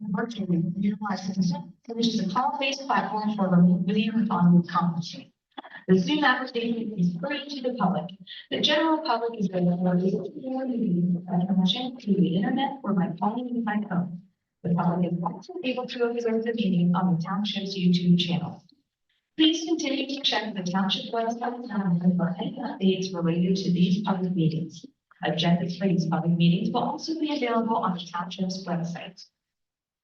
Virtually utilizes which is a cloud-based platform for video and audio conferencing. The Zoom application is free to the public. The general public is able to connection to the internet or by phone and by phone. The public is also able to observe the meeting on the township's YouTube channel. Please continue to check the township website for any updates related to these public meetings. Agendas for these public meetings will also be available on the township's website.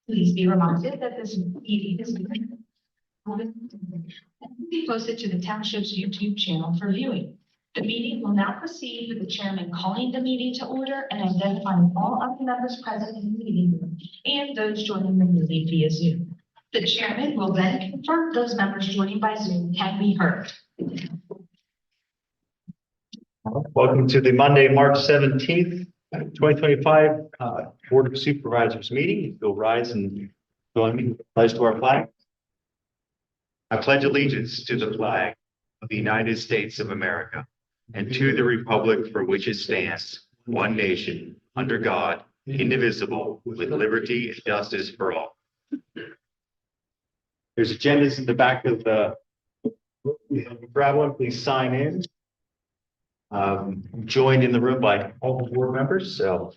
Please be reminded that this meeting is be posted to the township's YouTube channel for viewing. The meeting will now proceed with the chairman calling the meeting to order and identifying all other members present in the meeting room and those joining the meeting via Zoom. The chairman will then confirm those members joining by Zoom can be heard. Welcome to the Monday, March 17th, 2025 Board of Supervisors meeting. If you'll rise and join me, pledge to our flag. I pledge allegiance to the flag of the United States of America and to the republic for which it stands, one nation, under God, indivisible, with liberty and justice for all. There's agendas in the back of the. Grab one, please sign in. Joined in the room by all the board members, so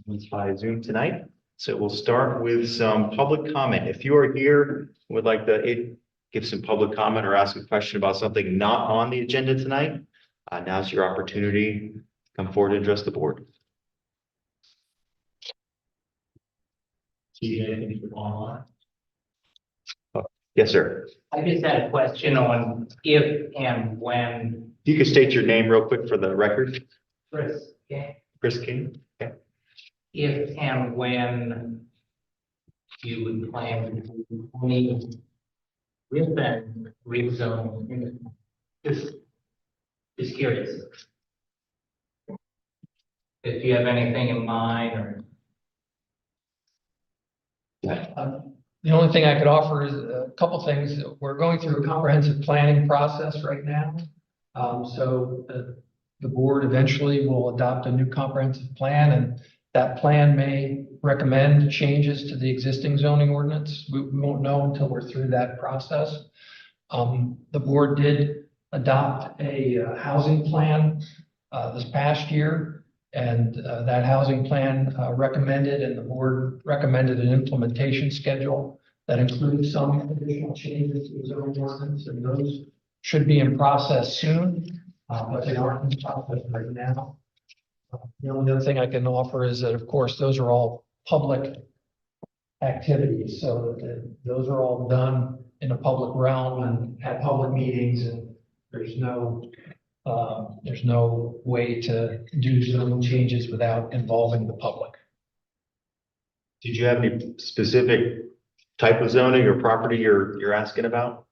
it's by Zoom tonight. So we'll start with some public comment. If you are here, would like to give some public comment or ask a question about something not on the agenda tonight, now's your opportunity to come forward and address the board. See anything from online? Yes, sir. I just had a question on if and when. You can state your name real quick for the record. Chris, okay. Chris King. Okay. If and when you would plan to meet with that rezone. Just curious. If you have anything in mind or. The only thing I could offer is a couple things. We're going through a comprehensive planning process right now. So the board eventually will adopt a new comprehensive plan, and that plan may recommend changes to the existing zoning ordinance. We won't know until we're through that process. The board did adopt a housing plan this past year, and that housing plan recommended, and the board recommended an implementation schedule that includes some additional changes to the zoning ordinance, and those should be in process soon, but they aren't in process right now. The only other thing I can offer is that, of course, those are all public activities, so those are all done in a public realm and at public meetings, and there's no way to do zoning changes without involving the public. Did you have any specific type of zoning or property you're asking about?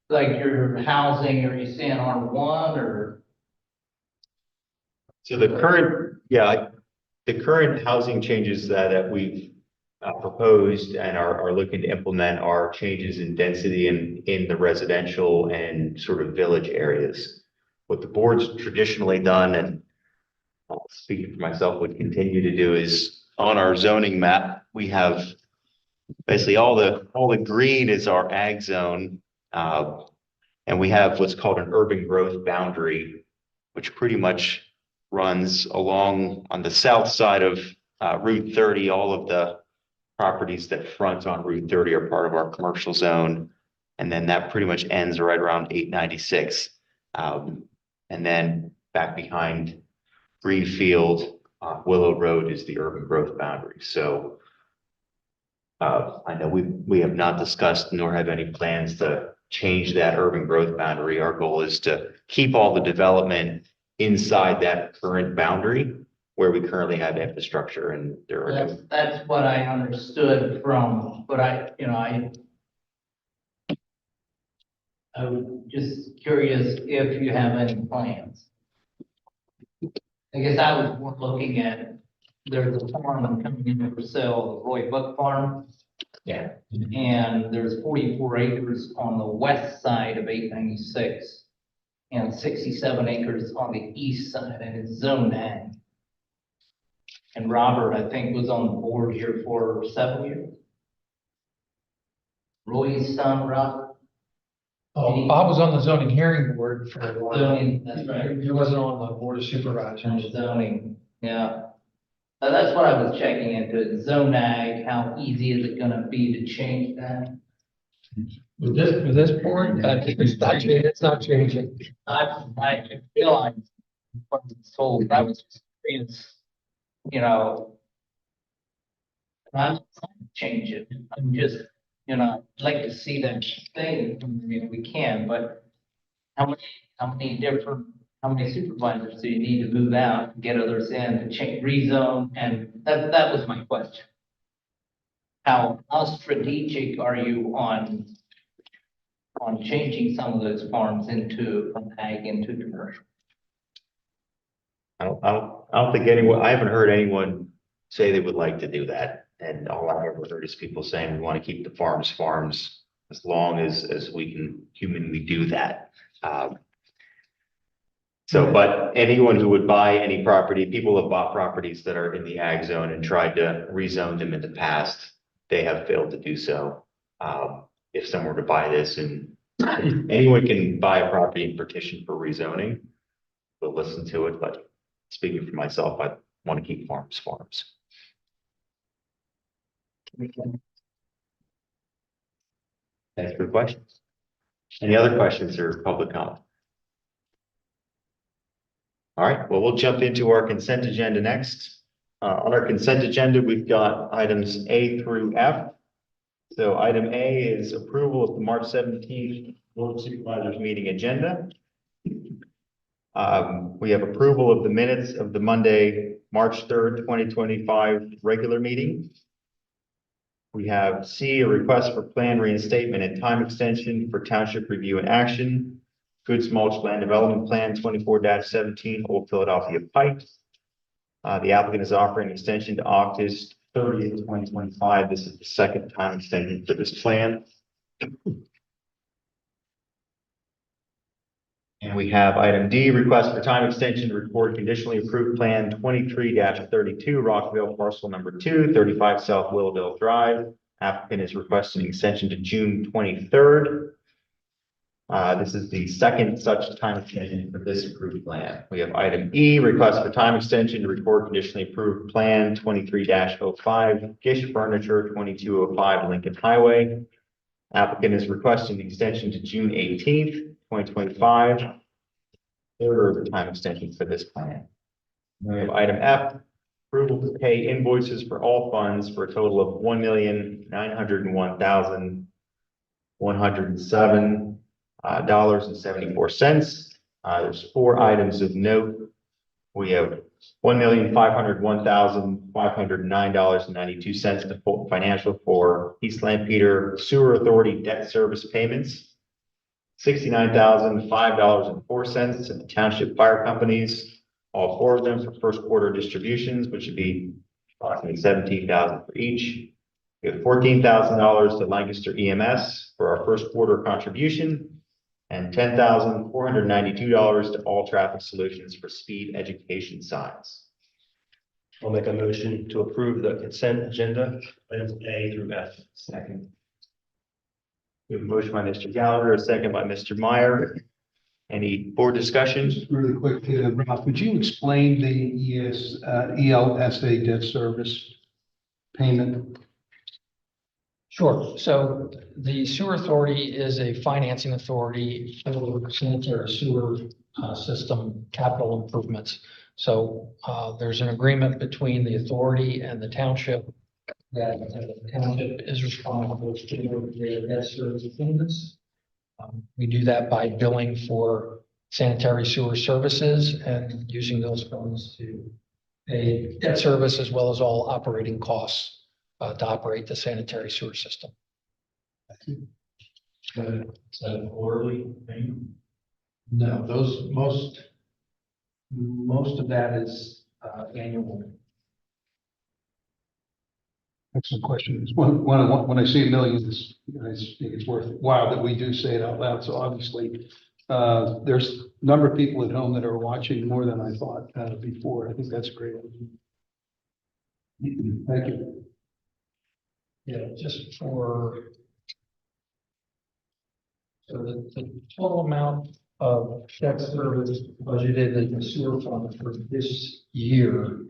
Like your housing, are you saying R1 or? So the current housing changes that we've proposed and are looking to implement are changes in density in the residential and sort of village areas. What the board's traditionally done, and speaking for myself, would continue to do, is on our zoning map, we have basically all the green is our ag zone. And we have what's called an urban growth boundary, which pretty much runs along on the south side of Route 30. All of the properties that front on Route 30 are part of our commercial zone. And then that pretty much ends right around 896. And then back behind Greenfield, Willow Road is the urban growth boundary. So I know we have not discussed nor have any plans to change that urban growth boundary. Our goal is to keep all the development inside that current boundary where we currently have infrastructure, and there are That's what I understood from, but I was just curious if you have any plans. I guess I was more looking at, there's a farm coming in for sale, the Roy Buck Farm. Yeah. And there's 44 acres on the west side of 896 and 67 acres on the east side, and it's zoned ag. And Robert, I think, was on the board here for 7 years. Roy's son, Robert. Oh, Bob was on the zoning hearing board for a while. Zoning, that's right. He wasn't on the board of And supervisors. zoning, yeah. That's what I was checking into, zone ag, how easy is it gonna be to change that? With this board, it's not changing. I realize what I was told, I was just curious, you know. I'm not trying to change it, I'm just, I'd like to see that thing, I mean, we can, but how many supervisors do you need to move out, get others in, to change, rezone, and that was my question. How strategic are you on changing some of those farms from ag into commercial? I don't think I haven't heard anyone say they would like to do that. And all I've ever heard is people saying we want to keep the farms as long as we can humanly do that. But anyone who would buy any property, people have bought properties that are in the ag zone and tried to rezone them in the past. They have failed to do so. If someone were to buy this, and anyone can buy a property and petition for rezoning, we'll listen to it. But speaking for myself, I want to keep farms. Thanks for the questions. Any other questions or public comment? All right, well, we'll jump into our consent agenda next. On our consent agenda, we've got items A through F. So item A is approval of the March 17th Board of Supervisors meeting agenda. We have approval of the minutes of the Monday, March 3rd, 2025 regular meeting. We have C, a request for plan reinstatement and time extension for township review and action. Goods Mulch Land Development Plan 24-17, Old Philadelphia Pike. The applicant is offering an extension to August 30th, 2025. This is the second time extension for this plan. And we have item D, request for time extension to record conditionally approved plan 23-32, Rockville parcel number 2, 35 South Willowdale Drive. Applicant is requesting extension to June 23rd. This is the second such time extension for this approved plan. We have item E, request for time extension to record conditionally approved plan 23-05, Gish Furniture 2205 Lincoln Highway. Applicant is requesting extension to June 18th, 2025. Third time extension for this plan. We have item F, approval to pay invoices for all funds for a total of $1,901,107. $74. There's 4 items of note. We have $1,501,509.92 to financial for East Lampeter Sewer Authority debt service payments. $69,005.04 to the township fire companies, all 4 of them for first quarter distributions, which would be approximately $17,000 for each. We have $14,000 to Lancaster EMS for our first quarter contribution, and $10,492 to All Traffic Solutions for speed education signs. I'll make a motion to approve the consent agenda, items A through F. Second. We have a motion by Mr. Gallagher, a second by Mr. Meyer. Any board discussions? Just really quick, Ralph, would you explain the ELSA debt service payment? Sure. So the sewer authority is a financing authority for sanitary sewer system capital improvements. So there's an agreement between the authority and the township that the township is responsible for their debt service payments. We do that by billing for sanitary sewer services and using those funds to pay debt service as well as all operating costs to operate the sanitary sewer system. Is that an quarterly payment? No, those most of that is annual. Excellent question. When I see millions, I think it's worthwhile that we do say it out loud. So obviously, there's a number of people at home that are watching more than I thought before. I think that's great. Thank you. Yeah, just for. So the total amount of debt service budgeted in the sewer fund for this year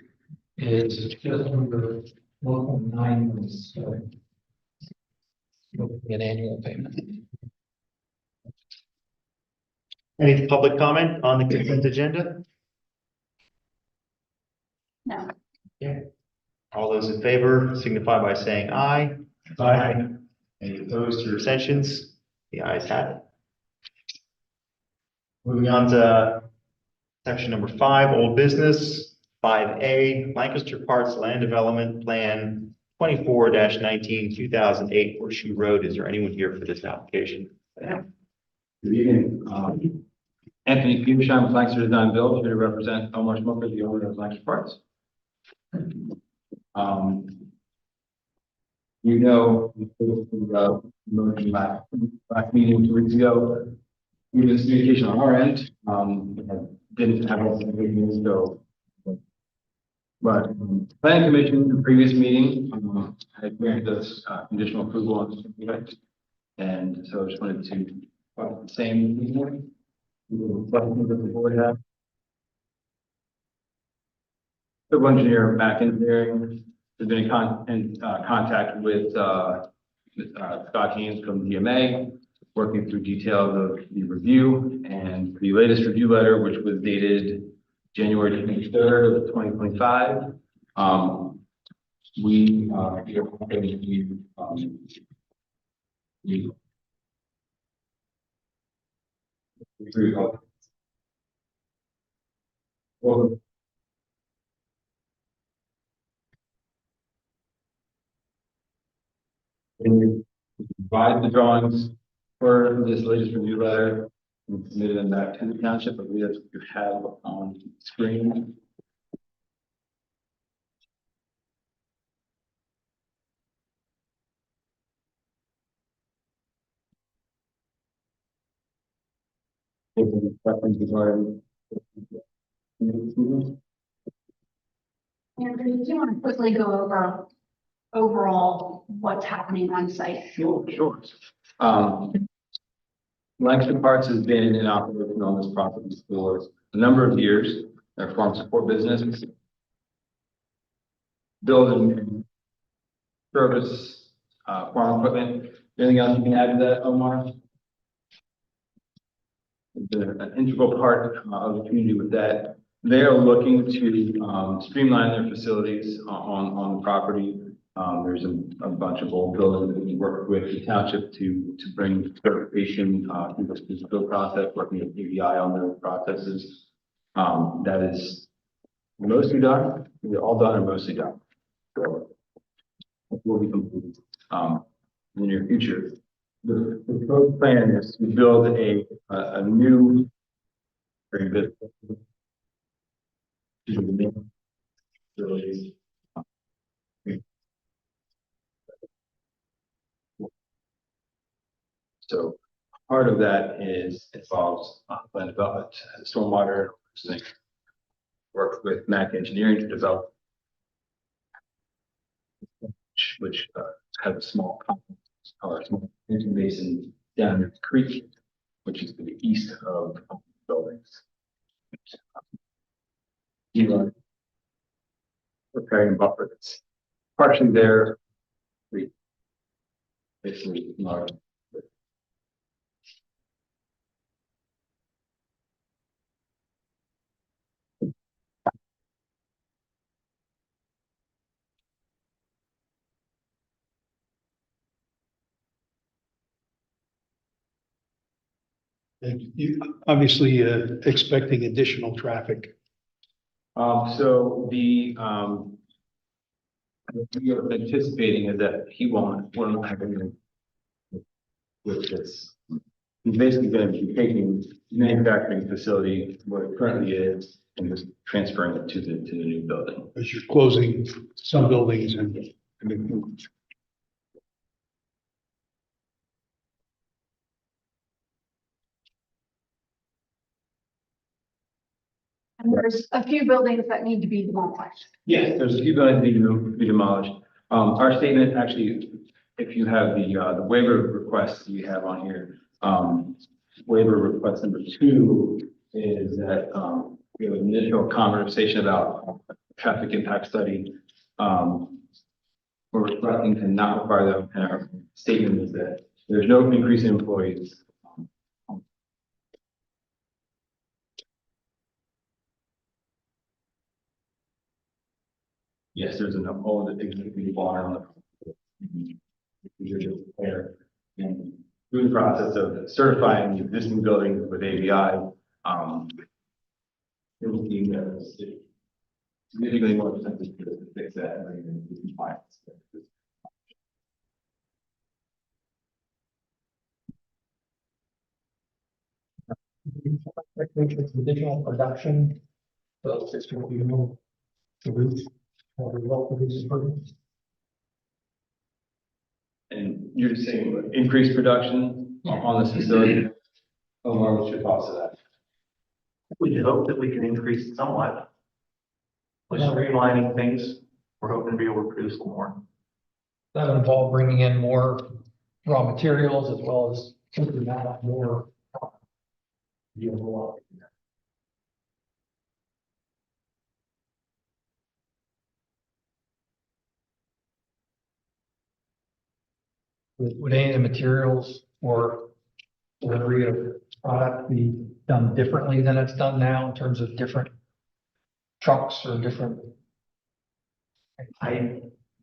is just under 1.9 million. So an annual payment. Any public comment on the consent agenda? No. All those in favor signify by saying aye. Aye. Any opposed or abstentions? The ayes have it. Moving on to section number 5, old business. 5A, Lancaster Parks Land Development Plan 24-19, 2008 Horseshoe Road. Is there anyone here for this application? Good evening. Anthony Petersham with Lancaster Design Build, here to represent Omar Smoker, the owner of Lancaster Parks. You know, motion last meeting 2 weeks ago, we had communication on our end, didn't have all the meetings, so. But planning commission, the previous meeting, had granted us conditional approval on this project. And so I just wanted to, the same this morning. Questions that the board have. Civil engineer, Mac Engineering, has been in contact with Scott Haynes from DMA, working through details of the review, and the latest review letter, which was dated January 23rd of 2025. We are here well, we provide the drawings for this latest review letter and submitted them back to the township. I believe that's what you have on screen. Any questions regarding? Andrew, do you want to quickly go over overall what's happening on site? Sure, sure. Lancaster Parks has been in operation on this property for a number of years. They're a farm support business. Building, service, farm equipment. Anything else you can add to that, Omar? It's been an integral part of the community with that. They're looking to streamline their facilities on the property. There's a bunch of old buildings that we work with the township to bring certification through this build process, working with UVI on those processes. That is mostly done. They're all done and mostly done. So it will be completed in the near future. The proposed plan is to build a new very good facilities. So part of that involves land development, stormwater, work with Mac Engineering to develop, which has a small pump or a small pumping basin down the creek, which is to the east of the buildings. You are preparing buffer that's partially there. We basically not. And you obviously expecting additional traffic. So what we are anticipating is that he won't have anything with this. He's basically going to be taking the manufacturing facility where it currently is and just transferring it to the new building. As you're closing some buildings and And there's a few buildings that need to be demolished. Yes, there's a few buildings that need to be demolished. Our statement, actually, if you have the waiver request you have on here, waiver request number 2 is that, we have an initial conversation about traffic impact study. We're requesting to not require that, and our statement is that there's no increase in employees. Yes, there's an old existing barn on the. There. And through the process of certifying the existing buildings with ABI, it will be significantly more expensive to fix that and bring it into compliance. Additional production. So it's going to be more. The roof. Or the local business programs. And you're just saying increased production on this facility? Omar, what's your thoughts of that? We hope that we can increase it somewhat. We're streamlining things. We're hoping to be able to produce a little more. That would involve bringing in more raw materials as well as simply out more. Would any of the materials or delivery of product be done differently than it's done now in terms of different trucks or different?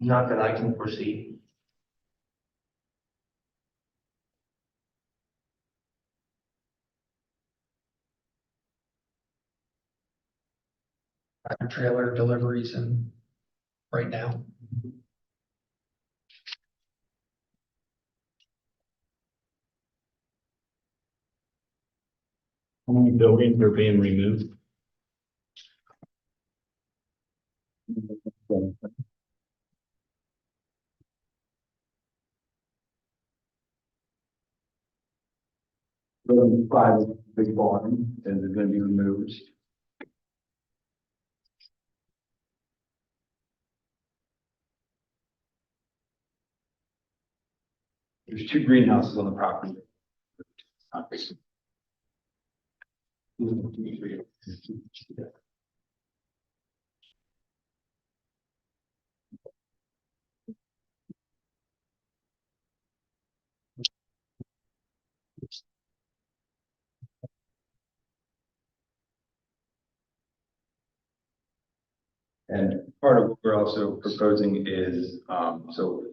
Not that I can foresee. Tractor trailer deliveries and right now. How many buildings are being removed? Building 5 big barn and they're going to be removed. There's 2 greenhouses on the property. And part of what we're also proposing is, so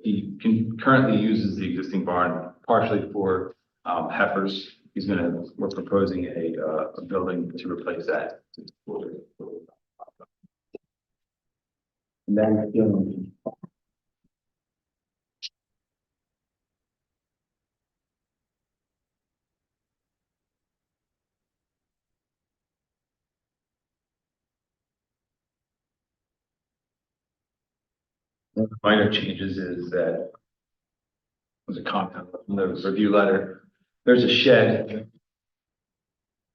currently uses the existing barn partially for heifers. We're proposing a building to replace that. And then, one of the minor changes is that was a comment from the review letter. There's a shed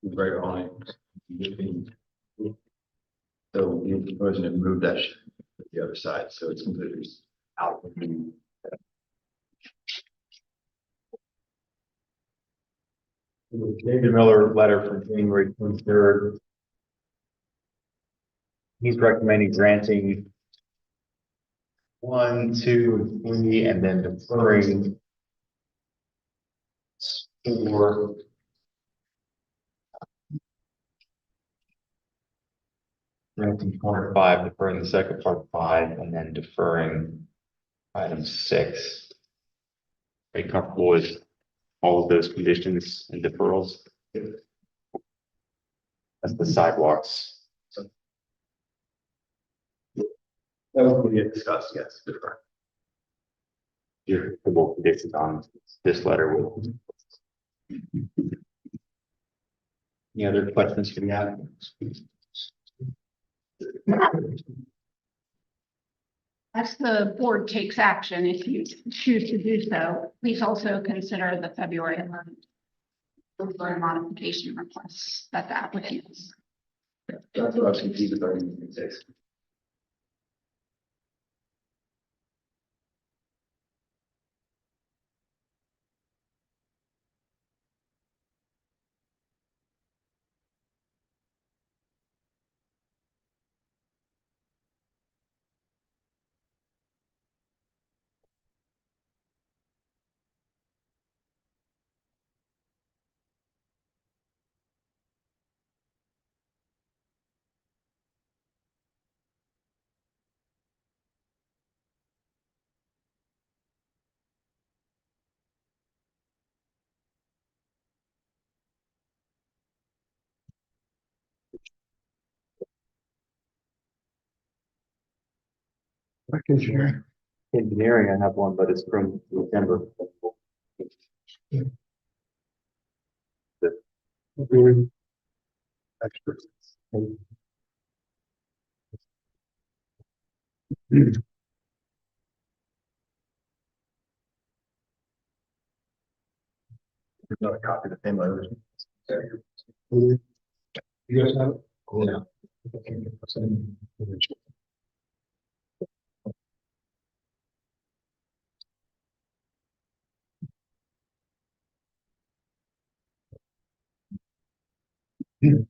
right on it. So we're proposing to move that shed to the other side, so it's completely out. David Miller letter from January 23rd. He's recommending granting 1, 2, 3, and then deferring 4. Granting part 5, deferring the second part 5, and then deferring item 6. Are you comfortable with all of those conditions and deferrals? That's the sidewalks. That was what we had discussed, yes, defer. Your comfortable conditions on this letter with. Any other questions from the applicants? As the board takes action, if you choose to do so, please also consider the February 11th modification requests that the applicant That's what I was confused with argument six. Engineering. Engineering, I have one, but it's from December. Experts. There's not a copy of the same letter. You guys have it? Yeah.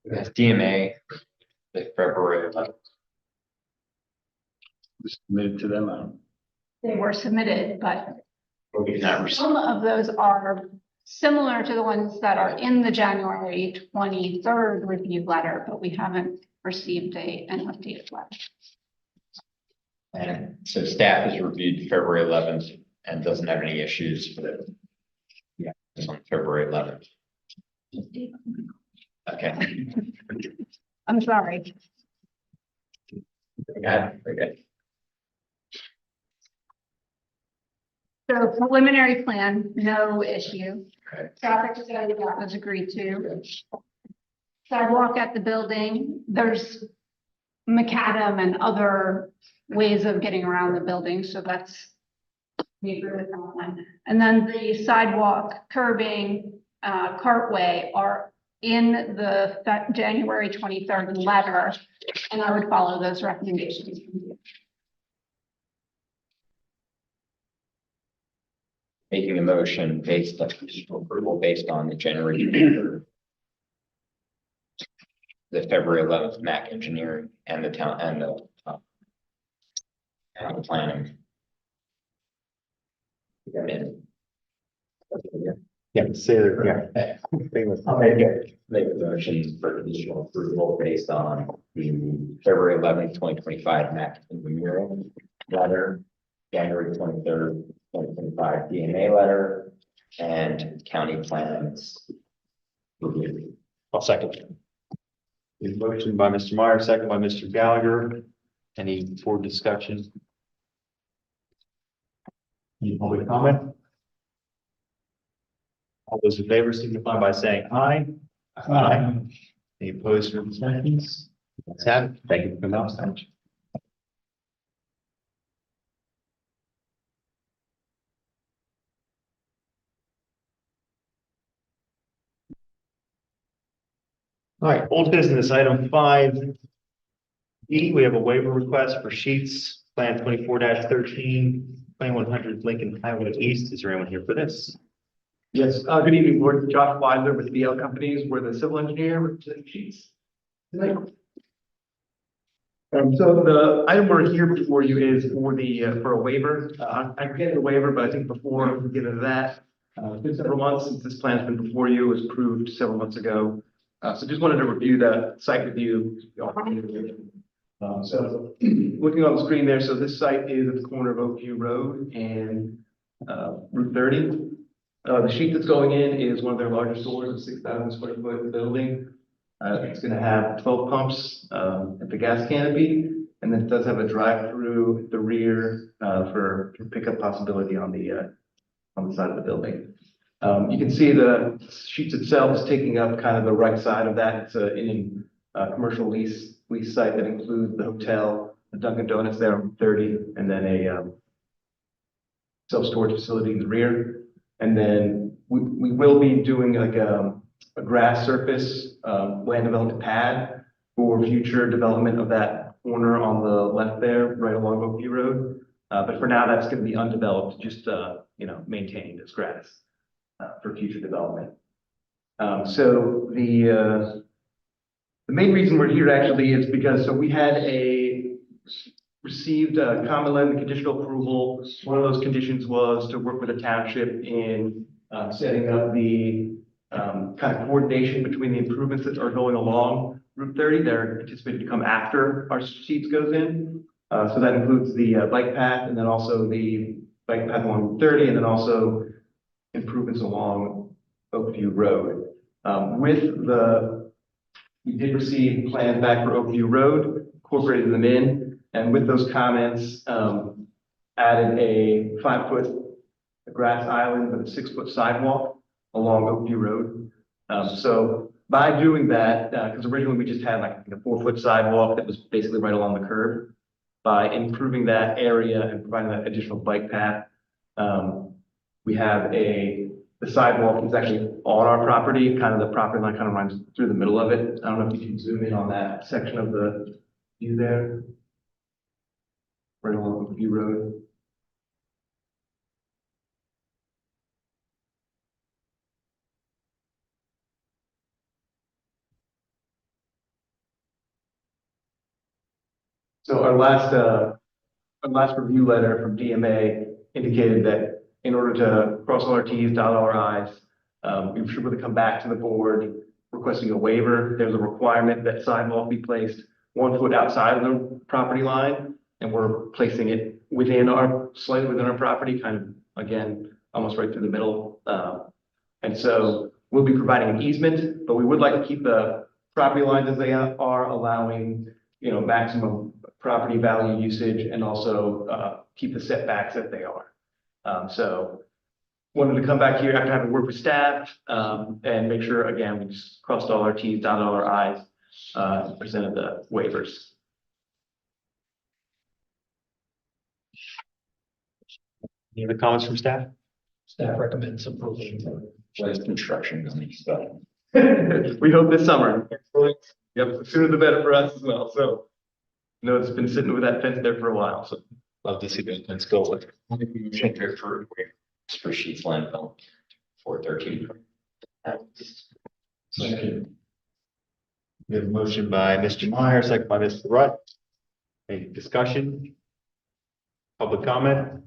Yes, DMA, like February 11th. Submitted to them. They were submitted, but We did not receive. some of those are similar to the ones that are in the January 23rd review letter, but we haven't received an updated letter. And so staff has reviewed February 11th and doesn't have any issues with it. Yeah, it's on February 11th. Okay. I'm sorry. Got it. Okay. So preliminary plan, no issue. Okay. Traffic study, that was agreed to. Sidewalk at the building, there's macadam and other ways of getting around the building, so that's, we agree with that one. And then the sidewalk, curbing, cartway are in the January 23rd letter, and I would follow those recommendations from you. Making a motion based on approval based on the January 23rd, the February 11th MAC engineering and the town and the planning. Yeah, say that, yeah. I'll make a motion for additional approval based on the February 11th, 2025 MAC engineering letter, January 23rd, 2025 DMA letter, and county plans review. I'll second. Motion by Mr. Meyer, second by Mr. Gallagher. Any board discussion? Any public comment? All those in favor signify by saying aye. Aye. Any opposed or abstentions? Let's have it. Thank you for coming out. All right, old business, item 5E, we have a waiver request for sheets, plan 24-13, 2100 Lincoln Highway East. Is there anyone here for this? Yes, good evening, Board. Josh Weiler with BL Companies. We're the civil engineer representing Sheets tonight. So the item we're here before you is for for a waiver. I get the waiver, but I think before we get into that, it's been several months since this plan's been before you. It was approved several months ago. So just wanted to review the site with you. So looking on the screen there, so this site is at the corner of Oakview Road and Route 30. The sheet that's going in is one of their larger stores, a 6,000 square foot building. It's going to have 12 pumps at the gas canopy, and then it does have a drive-through at the rear for pickup possibility on the side of the building. You can see the sheets itself is taking up kind of the right side of that. It's in a commercial lease lease site that includes the hotel, the Dunkin' Donuts there on 30, and then a self-storage facility in the rear. And then we will be doing like a grass surface, land development pad for future development of that corner on the left there, right along Oakview Road. But for now, that's going to be undeveloped, just, maintained as grass, for future development. So the main reason we're here actually is because, so we had received a common land and conditional approval. One of those conditions was to work with the township in setting up the kind of coordination between the improvements that are going along Route 30. They're anticipated to come after our sheets goes in. So that includes the bike path and then also the bike path along Route 30 and then also improvements along Oakview Road. We did receive plans back for Oakview Road, incorporated them in, and with those comments, added a 5-foot grass island with a 6-foot sidewalk along Oakview Road. So by doing that, because originally we just had like a 4-foot sidewalk that was basically right along the curb, by improving that area and providing that additional bike path, we have the sidewalk is actually on our property, kind of the property line kind of runs through the middle of it. I don't know if you can zoom in on that section of the view there. Right along Oakview Road. So our last review letter from DMA indicated that in order to cross all our T's, dot all our I's, we should really come back to the board requesting a waiver. There's a requirement that sidewalk be placed 1 foot outside of the property line, and we're placing it slightly within our property, kind of, again, almost right through the middle. And so we'll be providing an easement, but we would like to keep the property lines as they are, allowing, maximum property value usage and also keep the setbacks as they are. So wanted to come back here after having worked with staff and make sure, again, we just crossed all our T's, dotted all our I's, presented the waivers. Any other comments from staff? Staff recommends approval. What is construction going to start? We hope this summer. Yep, the sooner the better for us as well. So, it's been sitting with that fence there for a while. So, Love to see those plans go with. For Sheets landfill, 413. We have a motion by Mr. Meyer, second by Mr. Rutt. Any discussion? Public comment?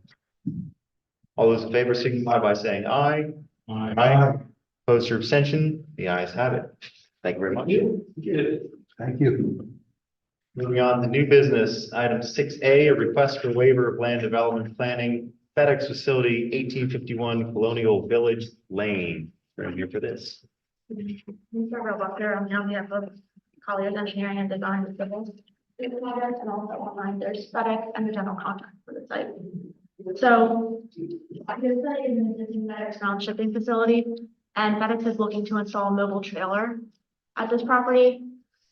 All those in favor signify by saying aye. Aye. Opposed or abstention? The ayes have it. Thank you very much. Thank you. Moving on to new business, item 6A, a request for waiver of land development planning, FedEx facility, 1851 Colonial Village Lane. We're here for this. Mr. Roebucker, I'm on behalf of Colliers Engineering and Design with Civil. Project, and also online, there's FedEx and the general contract for the site. So this site is an existing FedEx ground shipping facility, and FedEx is looking to install a mobile trailer at this property.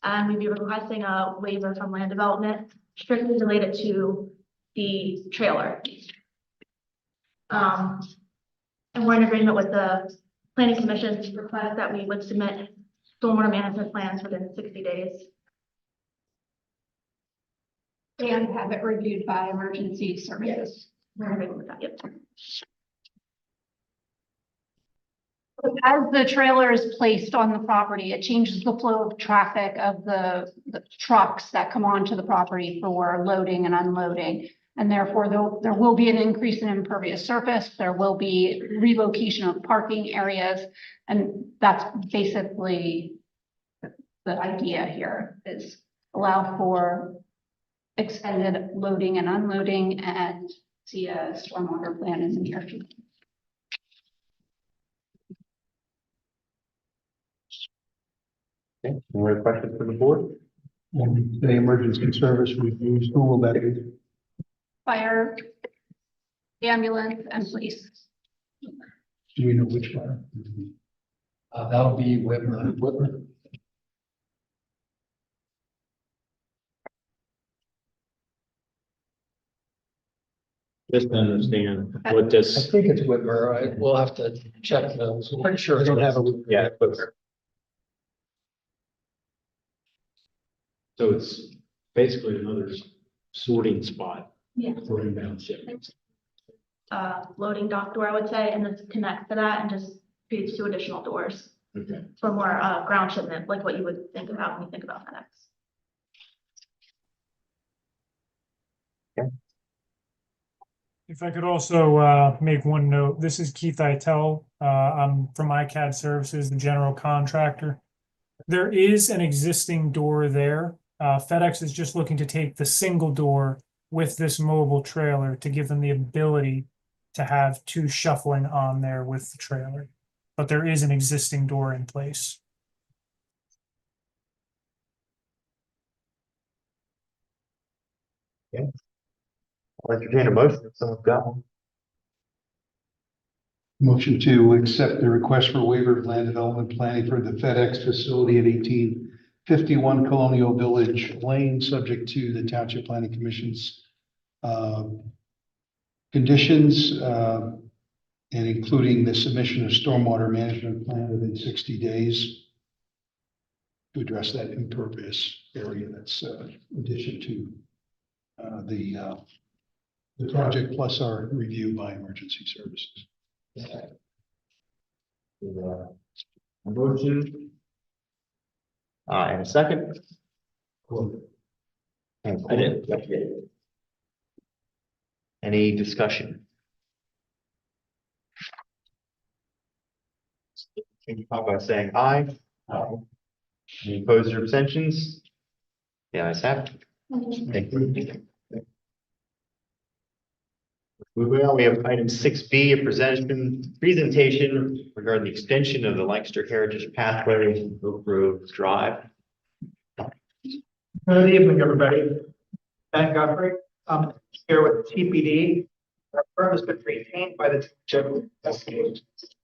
And we'd be requesting a waiver from land development strictly related to the trailer. And we're in agreement with the planning commission's request that we would submit stormwater management plans within 60 days. And have it reviewed by emergency services. We're in agreement with that, yep. As the trailer is placed on the property, it changes the flow of traffic of the trucks that come onto the property for loading and unloading. And therefore, there will be an increase in impervious surface. There will be relocation of parking areas. And that's basically the idea here, is allow for extended loading and unloading and see a stormwater plan in the near future. Okay, any other questions from the board? The emergency service reviews, who will that be? Fire, ambulance, and police. Do you know which one? That'll be Whitmer. Whitmer? just to understand what I this, think it's Whitmer. We'll have to check those. I'm pretty sure. I don't have a. Yeah, but so it's basically another sorting spot, Yeah, sorting down shipments. loading dock door, I would say, and then connect to that and just create 2 additional doors Okay. for more, ground shipment, like what you would think about when you think about FedEx. If I could also make one note, this is Keith Itel. I'm from iCAD Services, the general contractor. There is an existing door there. FedEx is just looking to take the single door with this mobile trailer to give them the ability to have 2 shuffling on there with the trailer. But there is an existing door in place. I'll entertain a motion if someone's got one. Motion to accept the request for waiver of land development planning for the FedEx facility at 1851 Colonial Village Lane, subject to the Township Planning Commission's conditions, and including the submission of stormwater management plan within 60 days to address that impervious area that's in addition to the project plus our review by emergency services. A motion. And a second. I did. Any discussion? Can you talk by saying aye? Any opposed or abstentions? The ayes have it. Thank you. Moving on, we have item 6B, a presentation regarding the extension of the Lancaster Heritage Pathway, Oak Grove Drive. Good evening, everybody. Ben Guthrie, I'm here with TPD. Our firm has been retained by the Township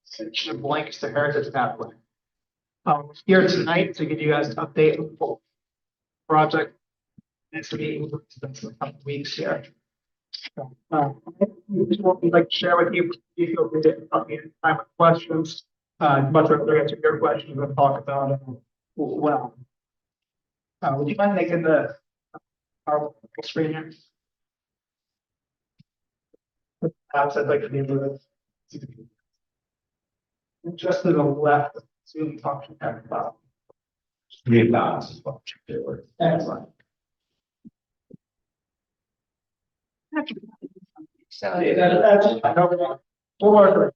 Extension of Lancaster Heritage Pathway. Here tonight to give you guys an update on the project. Next meeting, in a couple of weeks here. What we'd like to share with you, if you feel free to talk me time with questions. Much rather answer your questions and talk about well. Would you mind making the our screen here? Perhaps I'd like to be able to. Just to the left, Zoom function at the bottom. Excellent. So that's I know we'll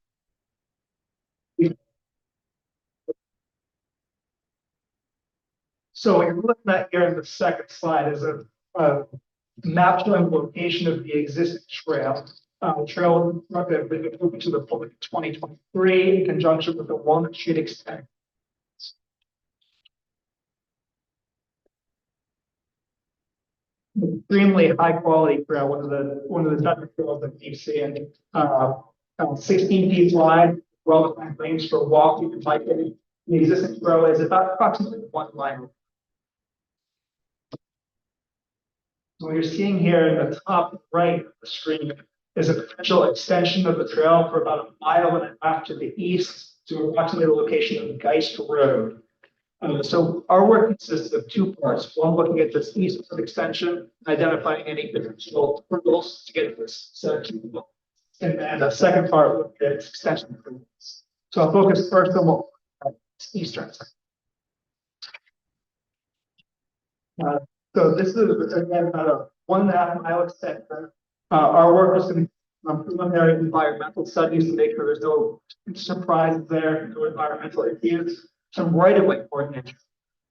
So what you're looking at here in the second slide is a map showing the location of the existing trail. Trail that been open to the public in 2023 in conjunction with the Walnut Street extension. Extremely high quality trail, one of the better trails that we've seen. 16 feet wide, well defined lanes for walking and biking. The existing trail is about approximately 1 mile. What you're seeing here in the top right of the screen is a potential extension of the trail for about 1.5 miles to the east to approximately the location of Geist Road. So our work consists of 2 parts. One, looking at this eastward extension, identifying any potential hurdles to get this section. And then the second part, looking at its extension. So I'll focus first on what eastern side. So this is again about a 1.5 mile extension. Our work was to preliminary environmental studies to make sure there's no surprises there, no environmental issues. Some right-of-way coordination.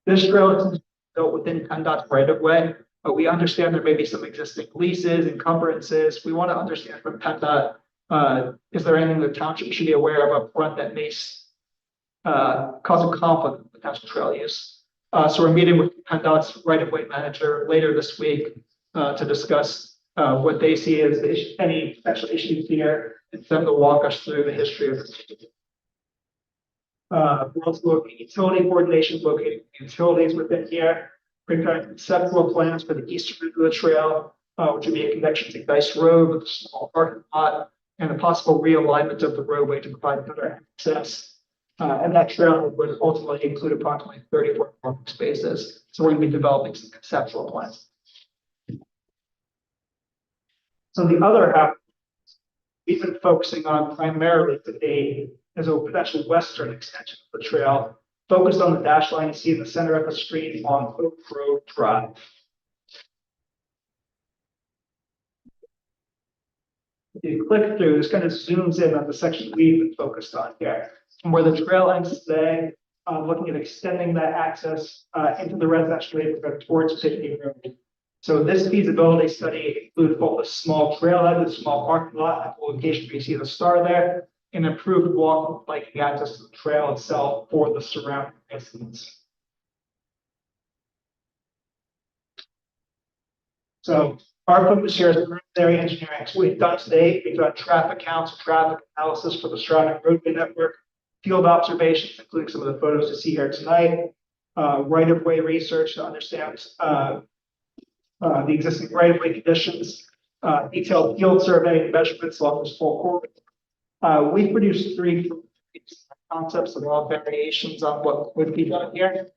This trail is built within PennDOT's right-of-way, but we understand there may be some existing leases, encumbrances. We want to understand from PennDOT, is there anything the township should be aware of up front that may cause a conflict with potential trail use? So we're meeting with PennDOT's right-of-way manager later this week to discuss what they see as any potential issues here, and for them to walk us through the history of this. We're also looking at utility coordination, locating utilities within here, preparing conceptual plans for the eastern end of the trail, which would be a connection to Dice Road with a small parking lot and a possible realignment of the roadway to provide better access. And that trail would ultimately include approximately 34 parking spaces. So we're going to be developing some conceptual plans. So the other half we've been focusing on primarily today is a potential western extension of the trail, focused on the dash line you see in the center of the screen on Oak Grove Drive. If you click through, this kind of zooms in on the section we've been focused on here. From where the trail ends today, looking at extending that access into the residential neighborhood towards Pitney Road. So this feasibility study included both a small trailhead, a small parking lot at the location where you see the star there, and improved walk and biking access to the trail itself for the surrounding residents. So our focus here is preliminary engineering. So we've done today, we've done traffic counts, traffic analysis for the surrounding roadway network, field observations, including some of the photos you see here tonight, right-of-way research to understand the existing right-of-way conditions, detailed field survey measurements along this full corridor. We produced 3 concepts that are all variations on what would be done here.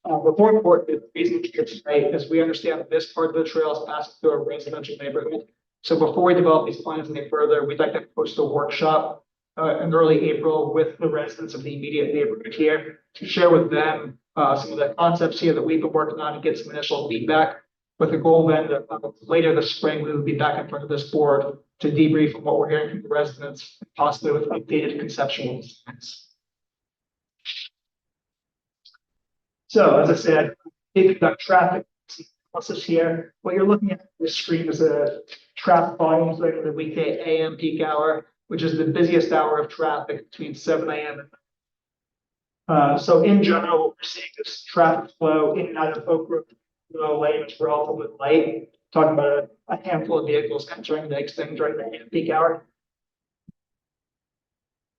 But more importantly, the reason we're here tonight is we understand that this part of the trail is passing through a residential neighborhood. So before we develop these plans any further, we'd like to host a workshop in early April with the residents of the immediate neighborhood here to share with them some of the concepts here that we've been working on and get some initial feedback. With the goal then that later this spring, we will be back in front of this board to debrief on what we're hearing from the residents, possibly with updated conceptual designs. So as I said, if you've got traffic analysis here, what you're looking at on this screen is a traffic volumes during the weekday AM peak hour, which is the busiest hour of traffic between 7 a.m. and so in general, what we're seeing is traffic flow in and out of Oak Grove lane is relatively light. Talking about a handful of vehicles entering the extended during the AM peak hour.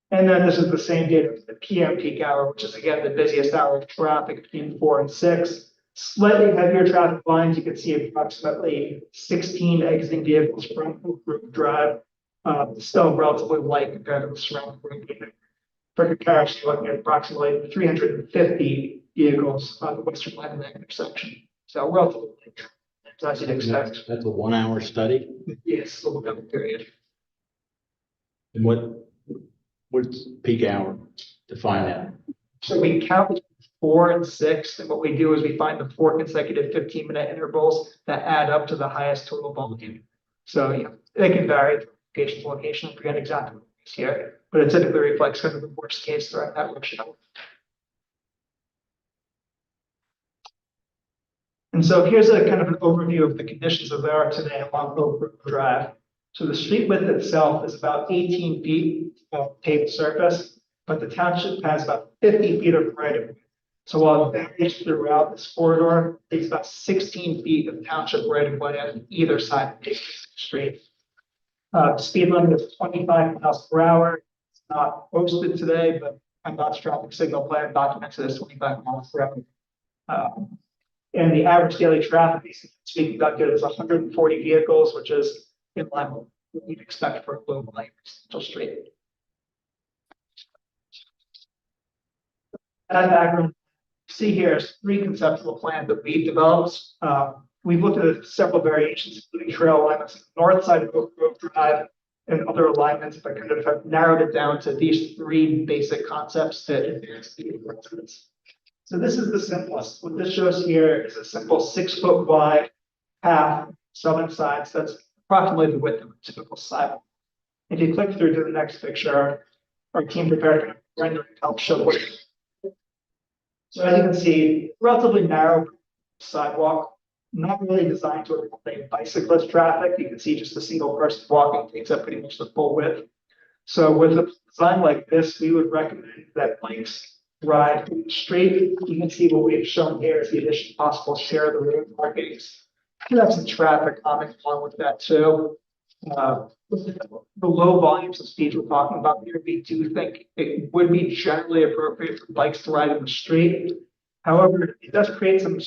And then this is the same data for the PM peak hour, which is again the busiest hour of traffic between 4 and 6. Slightly heavier traffic lines, you can see approximately 16 exiting vehicles from Oak Grove Drive. Still relatively light compared to the surrounding road. For comparison, looking at approximately 350 vehicles on the western line of the intersection. So relatively light, as you'd expect. That's a 1 hour study? Yes, a little bit period. And what's peak hour? Define that. So we count 4 and 6, and what we do is we find the 4 consecutive 15-minute intervals that add up to the highest total volume. So yeah, they can vary from location to location. I forget exactly what it is here, but it typically reflects kind of the worst case throughout that workshop. And so here's a kind of an overview of the conditions that there are today along Oak Grove Drive. So the street width itself is about 18 feet of paved surface, but the township has about 50 feet of right of way. So while it varies throughout this corridor, it's about 16 feet of township right of way on either side of the street. The speed limit is 25 miles per hour. It's not posted today, but PennDOT's traffic signal plan documents it as 25 miles per hour. And the average daily traffic being conducted is 140 vehicles, which is in line with what you'd expect for a low volume residential street. As background, see here is 3 conceptual plans that we've developed. We've looked at several variations, including trail alignments on the north side of Oak Grove Drive and other alignments, but kind of have narrowed it down to these 3 basic concepts that advance the residents. So this is the simplest. What this shows here is a simple 6-foot wide path, southern sides. That's approximately the width of a typical sidewalk. If you click through to the next picture, our team prepared a rendering to help show what. So as you can see, relatively narrow sidewalk, not really designed to accommodate bicyclist traffic. You can see just a single person walking takes up pretty much the full width. So with a design like this, we would recommend that bikes ride straight. You can see what we've shown here is the addition possible share the road markings. You have some traffic coming along with that too. The low volumes of speeds we're talking about here, we do think it would be generally appropriate for bikes to ride in the street. However, it does create some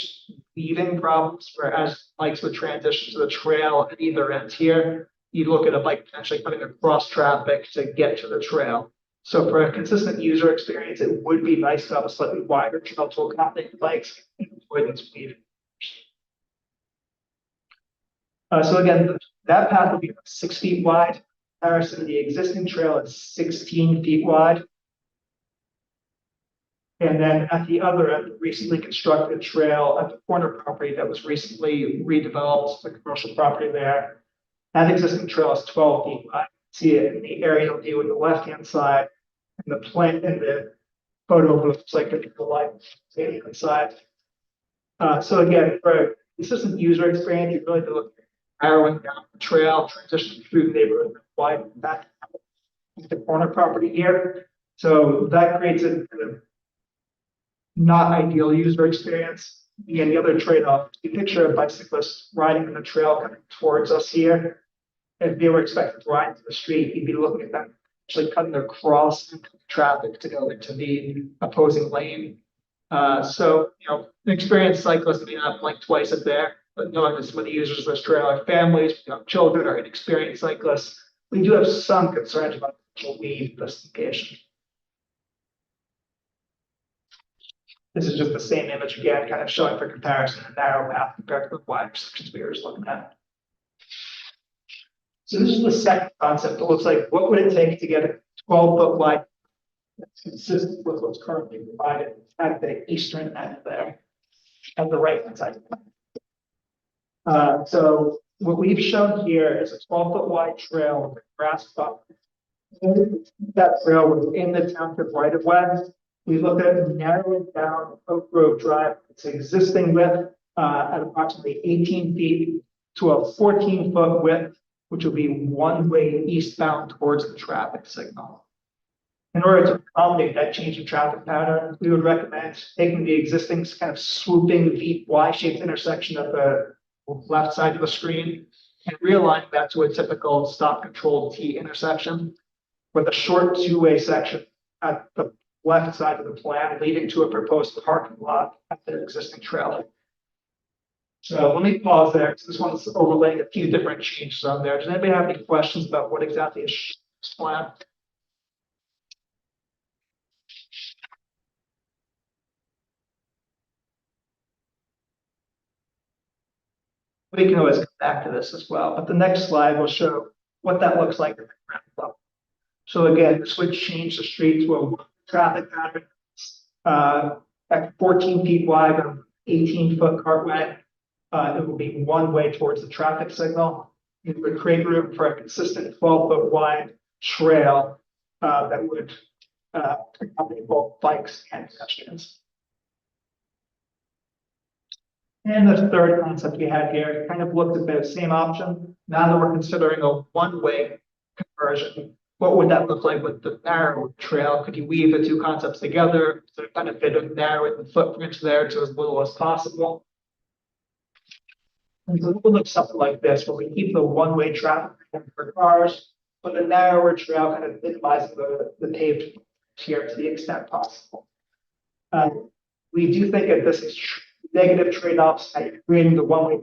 weaving problems, whereas bikes would transition to the trail at either end here. You look at a bike potentially putting across traffic to get to the trail. So for a consistent user experience, it would be nice to have a slightly wider trail to accommodate the bikes and avoid this weaving. So again, that path will be 6 feet wide. Comparison, the existing trail is 16 feet wide. And then at the other end, the recently constructed trail at the corner property that was recently redeveloped, the commercial property there. That existing trail is 12 feet wide. See it in the aerial view on the left-hand side, and the plant in the photo looks like the light inside. So again, for a consistent user experience, you really look at narrowing down the trail, transitioning through the neighborhood, widen back to the corner property here. So that creates a kind of not ideal user experience. Again, the other trade-off, you picture a bicyclist riding on the trail coming towards us here. If they were expected to ride into the street, you'd be looking at them actually cutting across traffic to go into the opposing lane. So, an experienced cyclist may not blink twice at there, but knowing that some of the users of this trail are families, children, or inexperienced cyclists, we do have some concerns about potential weave justification. This is just the same image again, kind of showing for comparison a narrow path compared to the wide sections we were just looking at. So this is the second concept. It looks like what would it take to get a 12-foot wide that's consistent with what's currently provided at the eastern end there, at the right-hand side. So what we've shown here is a 12-foot wide trail with a grass buffer. That trail was in the township right of way. We looked at narrowing down Oak Grove Drive, its existing width at approximately 18 feet to a 14-foot width, which will be one-way eastbound towards the traffic signal. In order to accommodate that change in traffic pattern, we would recommend taking the existing kind of swooping Y-shaped intersection at the left side of the screen and realigning that to a typical stop-controlled T intersection with a short two-way section at the left side of the plan leading to a proposed parking lot at the existing trailer. So let me pause there because this one's overlaying a few different changes on there. Does anybody have any questions about what exactly is this plan? We can always come back to this as well, but the next slide will show what that looks like at the ground level. So again, this would change the street to a traffic pattern at 14 feet wide on 18-foot cartway. It will be one way towards the traffic signal. It would create room for a consistent 12-foot wide trail that would accommodate both bikes and pedestrians. And the third concept we had here kind of looked at the same option. Now that we're considering a one-way conversion, what would that look like with the narrow trail? Could you weave the two concepts together to the benefit of narrowing the footprint there to as little as possible? And so it will look something like this, where we keep the one-way traffic for cars, but the narrower trail kind of minimizing the paved here to the extent possible. We do think that this is negative trade-offs at creating the one-way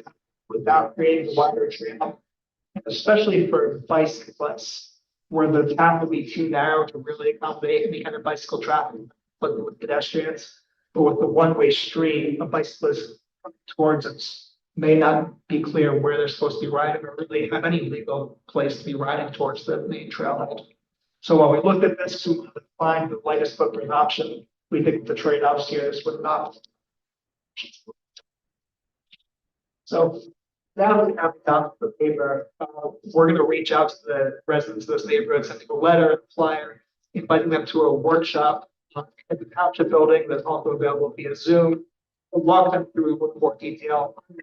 without creating the wider trail, especially for bicyclists, where the path will be too narrow to really accommodate any kind of bicycle traffic, but with pedestrians. But with the one-way street, a bicyclist coming towards us may not be clear where they're supposed to be riding or really have any legal place to be riding towards the main trailhead. So while we looked at this to find the lightest footprint option, we think the trade-offs here is would not. So now that we have the paper, we're going to reach out to the residents of those neighborhoods, sending a letter, a flyer, inviting them to a workshop at the township building that's also available via Zoom. We'll walk them through with more detail on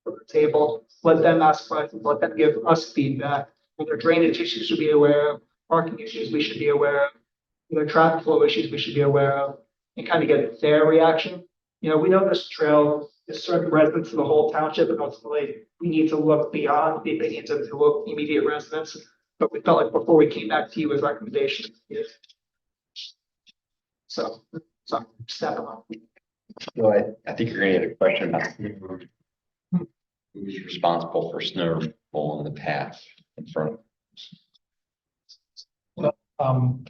the table, let them ask questions, let them give us feedback. Whether drainage issues should be aware of, parking issues we should be aware of, whether traffic flow issues we should be aware of, and kind of get their reaction. We know this trail is serving residents of the whole township, and ultimately we need to look beyond the opinions of the immediate residents. But we felt like before we came back to you with recommendations. So step on. So I think you're gonna get a question about who's responsible for snow removal on the path in front of. Um,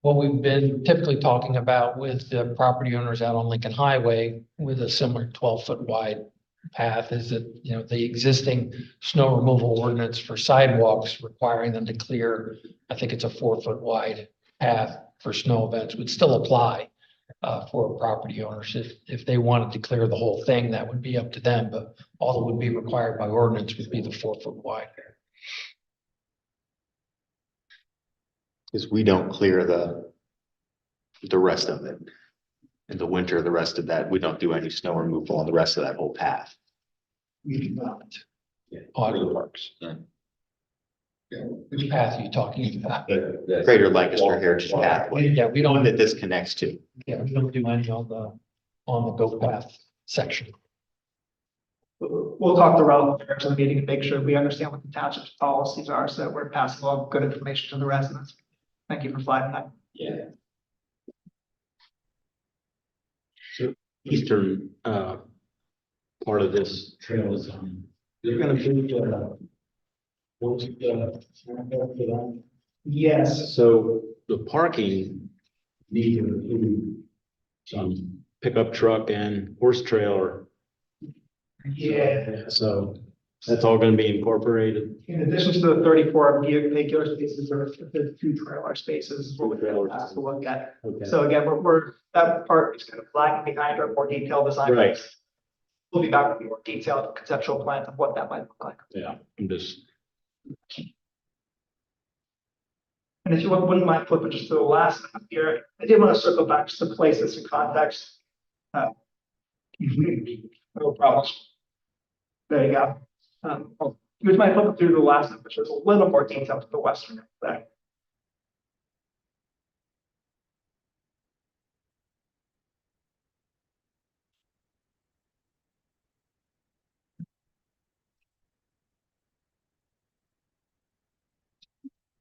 what we've been typically talking about with the property owners out on Lincoln Highway with a similar 12-foot wide path is that, you know, the existing snow removal ordinance for sidewalks requiring them to clear, I think it's a 4-foot wide path for snow events would still apply for property owners. If they wanted to clear the whole thing, that would be up to them, but all that would be required by ordinance would be the 4-foot wide. Because we don't clear the rest of it. In the winter, the rest of that, we don't do any snow removal on the rest of that whole path. We do not. Auto parks. Which path are you talking about? Greater Lancaster Heritage Pathway, Yeah, we the one don't, that this connects to. yeah, we don't do any on the goat path section. We'll talk to relevant members of the meeting to make sure we understand what the township's policies are, so that we're passing along good information to the residents. Thank you for flagging that. Yeah. Eastern, part of this trail is, they're gonna be, once you, Yes, so the parking need to include some pickup truck and horse trailer. yeah. So that's all gonna be incorporated. In addition to the 34 vehicular spaces, there are the 2 trailer spaces, what we're gonna have to look at. Okay. So again, we're, that part is kind of lagging behind our more detailed design. Right. We'll be back with more detailed conceptual plans of what that might look like. Yeah, I'm just, And if you wouldn't mind flipping just to the last map here, I did want to circle back just to place this in context. No problem. There you go. Here's my flip through the last map, which is a little more detailed to the western there.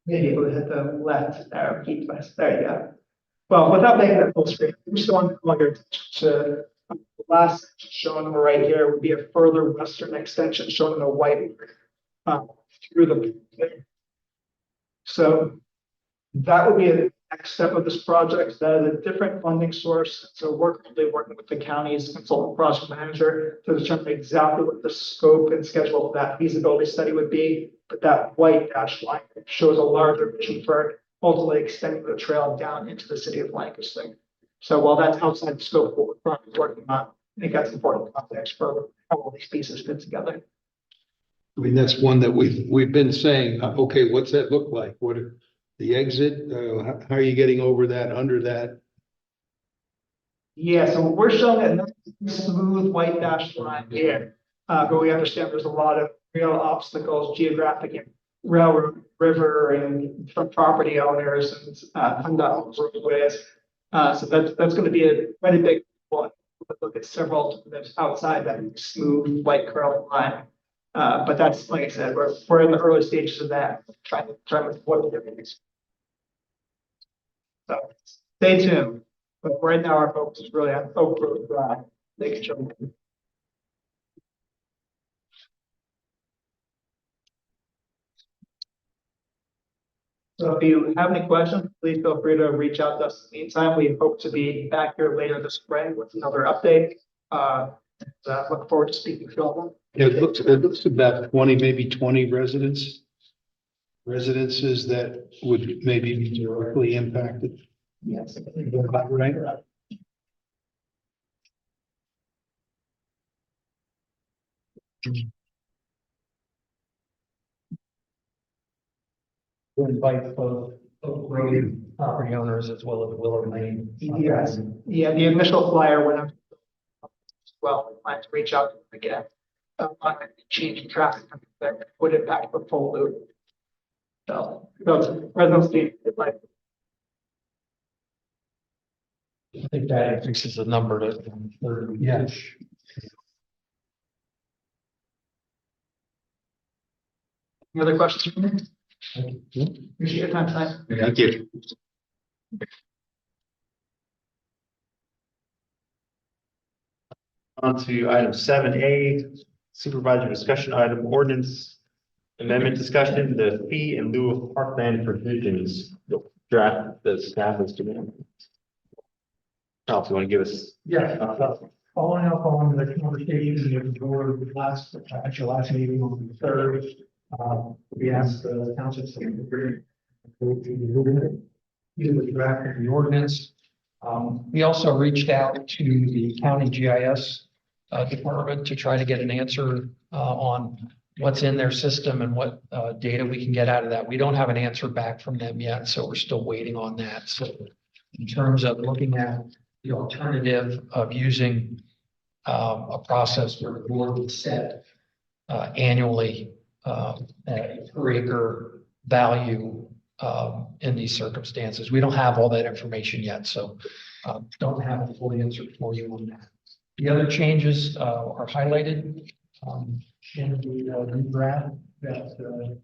Maybe able to hit the left arrow key twice. There you go. Well, without making it full screen, I'm just going to call your attention to the last section shown on the right here would be a further western extension shown in the white through the. So that would be a next step of this project. That is a different funding source. So we're currently working with the county's consultant project manager to determine exactly what the scope and schedule of that feasibility study would be. But that white dashed line shows a larger vision for ultimately extending the trail down into the city of Lancaster. So while that's outside the scope of what we're currently working on, I think that's important context for how all these pieces fit together. I mean, that's one that we've been saying, okay, what's that look like? What, the exit, how are you getting over that, under that? Yeah, so we're showing a nice smooth white dashed line here, but we understand there's a lot of real obstacles, geographic and railroad, river, and from property owners and undeveloped roadways. So that's going to be a quite a big one. We'll look at several alternatives outside that smooth white curling line. But that's, like I said, we're in the early stages of that, trying to determine what the difference is. So stay tuned. But right now, our focus is really on Oak Road Drive, making sure. So if you have any questions, please feel free to reach out to us. In the meantime, we hope to be back here later this spring with another update. Look forward to speaking to you all. It looks about 20, maybe 20 residences that would maybe be directly impacted. Yes. Right? We'll invite both Oak Road property owners as well as Willow Lane. Yes, yeah, the initial flyer went up. Well, we plan to reach out to them again. On changing traffic that would impact the full loop. So, residency, like, I think that increases the number to 30. Yeah. any other questions from me? Appreciate your time tonight. Thank you. On to item 7A, supervisor discussion item ordinance amendment discussion, the fee in lieu of parkland provisions, the draft the staff is doing. Ralph, you want to give us? Yeah, following up on the conversation with the board last, at your last meeting on the third, we asked the township secretary to do the draft of the ordinance. We also reached out to the county GIS department to try to get an answer on what's in their system and what data we can get out of that. We don't have an answer back from them yet, so we're still waiting on that. So in terms of looking at the alternative of using a process where the board would set annually a per acre value in these circumstances. We don't have all that information yet, so don't have a full answer for you on that. The other changes are highlighted in the new draft that the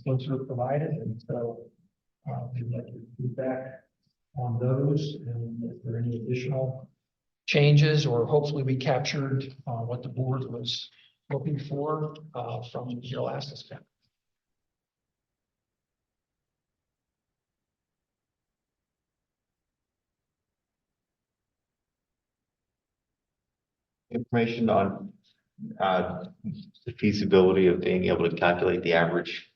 solicitor provided, and so we'd like your feedback on those, and if there are any additional changes, or hopefully we captured what the board was looking for from your last discussion. Information on the feasibility of being able to calculate the average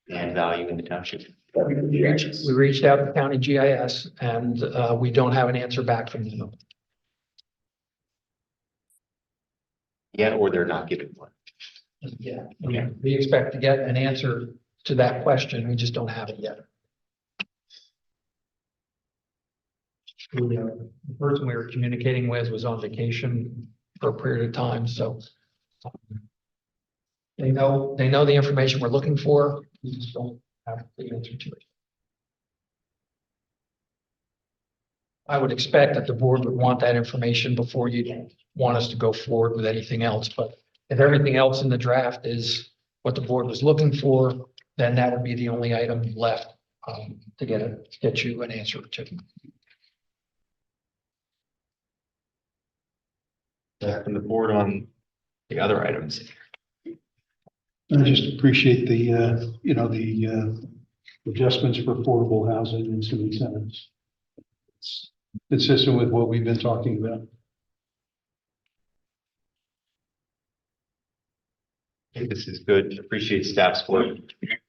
land value in the township. We reached out to county GIS, and we don't have an answer back from them. Yet, or they're not giving one. Yeah, we expect to get an answer to that question. We just don't have it yet. The person we were communicating with was on vacation for a period of time, so they know the information we're looking for. We just don't have the answer to it. I would expect that the board would want that information before you want us to go forward with anything else, but if everything else in the draft is what the board was looking for, then that would be the only item left to get you an answer to. Back from the board on the other items. I just appreciate the, the adjustments for affordable housing and some incentives. It's consistent with what we've been talking about. I think this is good. Appreciate staff's work.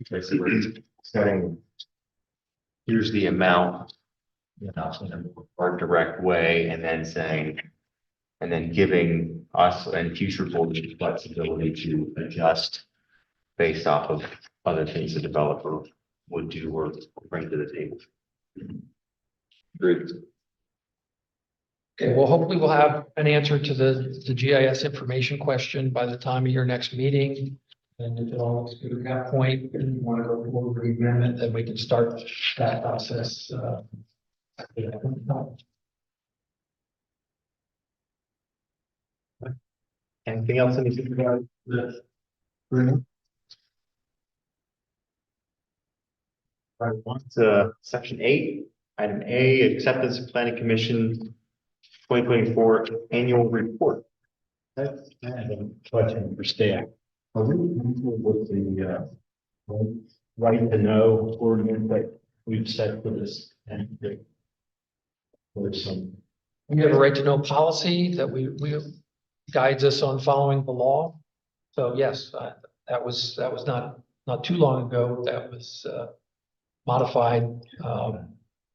Basically, setting, here's the amount, in a more direct way, and then saying, and then giving us and future boards the flexibility to adjust based off of other things the developer would do or bring to the table. Great. Okay, well, hopefully we'll have an answer to the GIS information question by the time of your next meeting. And if it all looks good at that point, and you want to go forward with the amendment, then we can start that process. Anything else in the supervisor? Bruno? All right, on to section 8, item A, acceptance of planning commission 2024 annual report. I have a question for staff. Are we comfortable with the right to know ordinance that we've set for this? And there's some. We have a right to know policy that we guides us on following the law. So yes, that was not too long ago. That was modified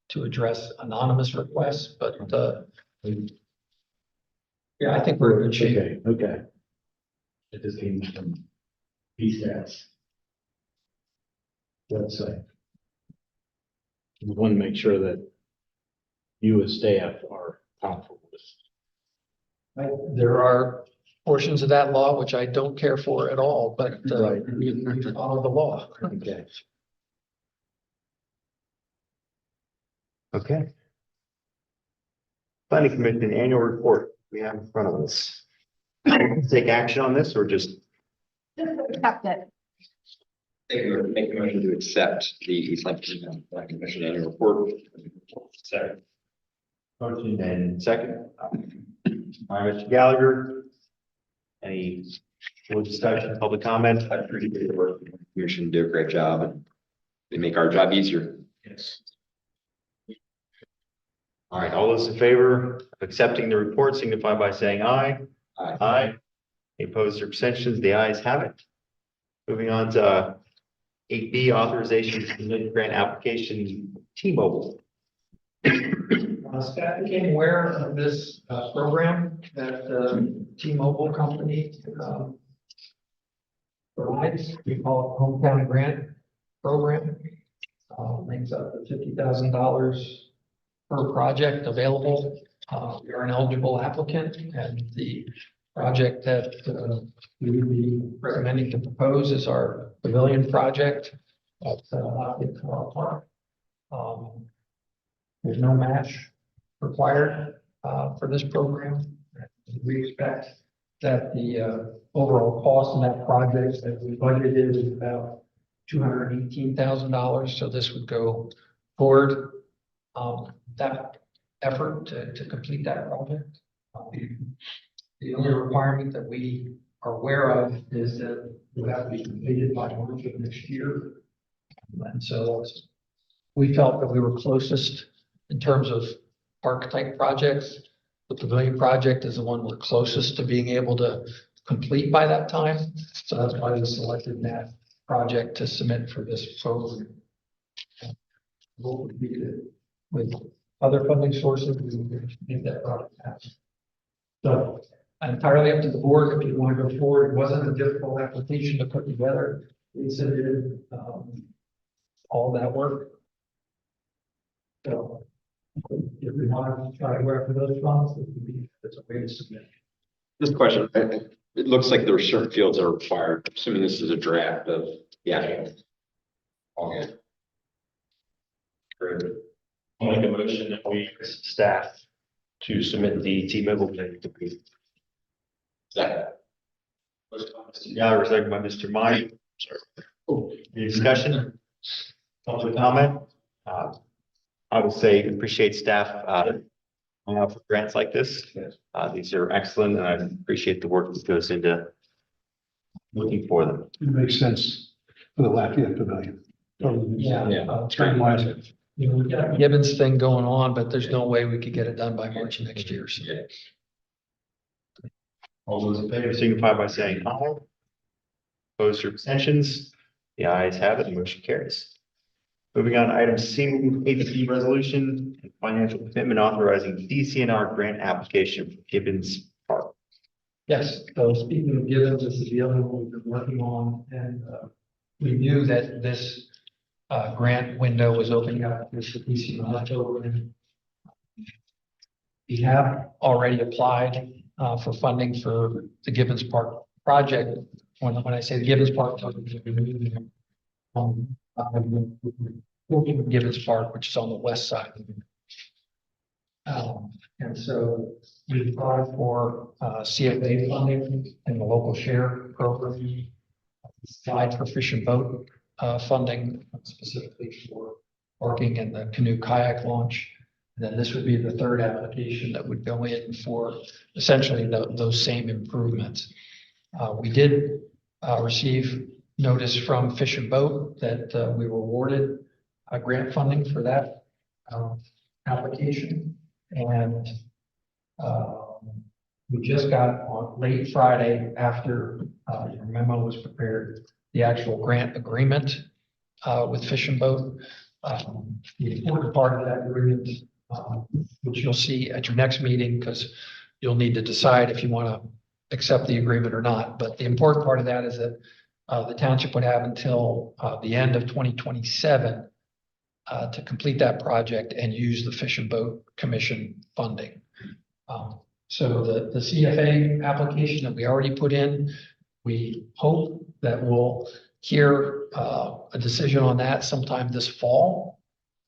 to address anonymous requests, but yeah, I think we're in good shape. Okay. It just came from PSAT's website. We want to make sure that you as staff are comfortable with this. There are portions of that law which I don't care for at all, but we follow the law. Okay. Okay. Planning commission annual report we have in front of us. Take action on this or just? Accept it. Make a motion to accept the East Lansing Planning Commission annual report. Second. Motion and second. All right, Mr. Gallagher. Any more discussion, public comment? I appreciate the work. You should do a great job and they make our job easier. Yes. All right, all those in favor of accepting the report signify by saying aye. Aye. Aye. Any opposed or abstentions? The ayes have it. Moving on to 8B, authorization to submit grant application T-Mobile. Staff became aware of this program that T-Mobile company provides. We call it Hometown Grant Program. Makes up to $50,000 per project available. We are an eligible applicant, and the project that we would be recommending to propose is our pavilion project at Lockwood Park. There's no match required for this program. We expect that the overall cost of that project that we budgeted is about $218,000. So this would go forward that effort to complete that project. The only requirement that we are aware of is that it have to be completed by March of next year. And so we felt that we were closest in terms of park type projects. The pavilion project is the one we're closest to being able to complete by that time. So that's why we selected that project to submit for this program. We'll complete it with other funding sources. We will make that project happen. So entirely up to the board if you want to go forward. It wasn't a difficult application to put together. We submitted all that work. So if we want to try to work for those funds, it's a way to submit. This question, it looks like there are certain fields that are required. Assuming this is a draft of, yeah. Okay. Great. I'll make a motion that we staff to submit the T-Mobile plan to be. Second. Mr. Gallagher, second by Mr. Meyer. Any discussion? Public comment? I would say appreciate staff for grants like this. These are excellent, and I appreciate the work that goes into looking for them. It makes sense for the Lafayette Pavilion. Time-wise, You know, we got a Gibbons thing going on, but there's no way we could get it done by March next year. So. All those in favor signify by saying aye. Opposed or abstentions? The ayes have it, the motion carries. Moving on to item C, ABC resolution and financial commitment authorizing DCNR grant application for Gibbons Park. Yes, so speaking of Gibbons, this is the other one we've been working on, and we knew that this grant window was opening up this DC in October. We have already applied for funding for the Gibbons Park project. When I say the Gibbons Park, Gibbons Park, which is on the west side. And so we applied for CFA funding in the local share program. Applied for fish and boat funding specifically for parking and the canoe kayak launch. And then this would be the third application that would go in for essentially those same improvements. We did receive notice from Fish and Boat that we were awarded grant funding for that application. And we just got on late Friday after your memo was prepared, the actual grant agreement with Fish and Boat. The important part of that agreement, which you'll see at your next meeting, because you'll need to decide if you want to accept the agreement or not. But the important part of that is that the township would have until the end of 2027 to complete that project and use the Fish and Boat Commission funding. So the CFA application that we already put in, we hope that we'll hear a decision on that sometime this fall.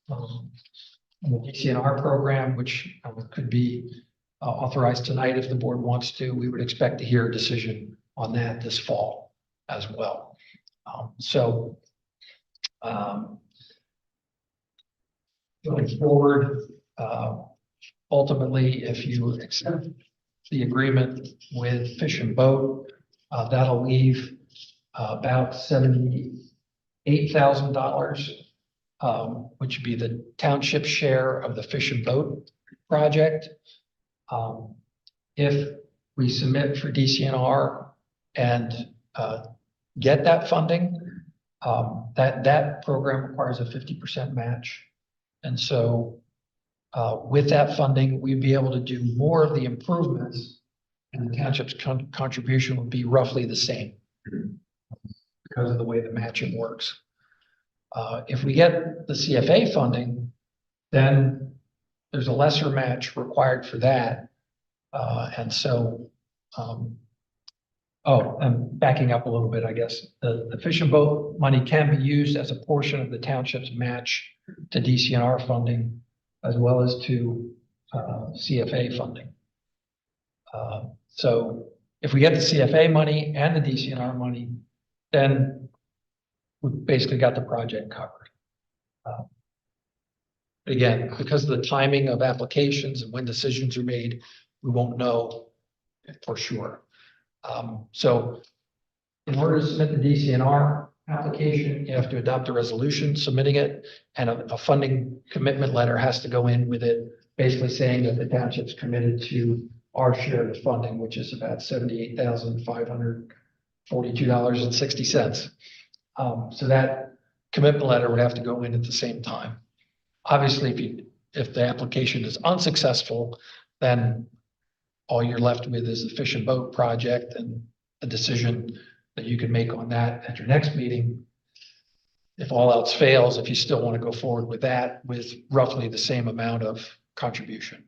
And the DCNR program, which could be authorized tonight if the board wants to, we would expect to hear a decision on that this fall as well. Going forward, ultimately, if you accept the agreement with Fish and Boat. That'll leave about $78,000, which would be the township share of the Fish and Boat project. If we submit for DCNR and get that funding, that program requires a 50% match. And so with that funding, we'd be able to do more of the improvements, and the township's contribution would be roughly the same because of the way the matching works. If we get the CFA funding, then there's a lesser match required for that. And so, I'm backing up a little bit, I guess. The Fish and Boat money can be used as a portion of the township's match to DCNR funding, as well as to CFA funding. So if we get the CFA money and the DCNR money, then we've basically got the project covered. Again, because of the timing of applications and when decisions are made, we won't know for sure. So in order to submit the DCNR application, you have to adopt a resolution submitting it, and a funding commitment letter has to go in with it, basically saying that the township's committed to our share of the funding, which is about $78,542.60. So that commitment letter would have to go in at the same time. Obviously, if the application is unsuccessful, then all you're left with is the Fish and Boat project and a decision that you can make on that at your next meeting. If all else fails, if you still want to go forward with that, with roughly the same amount of contribution.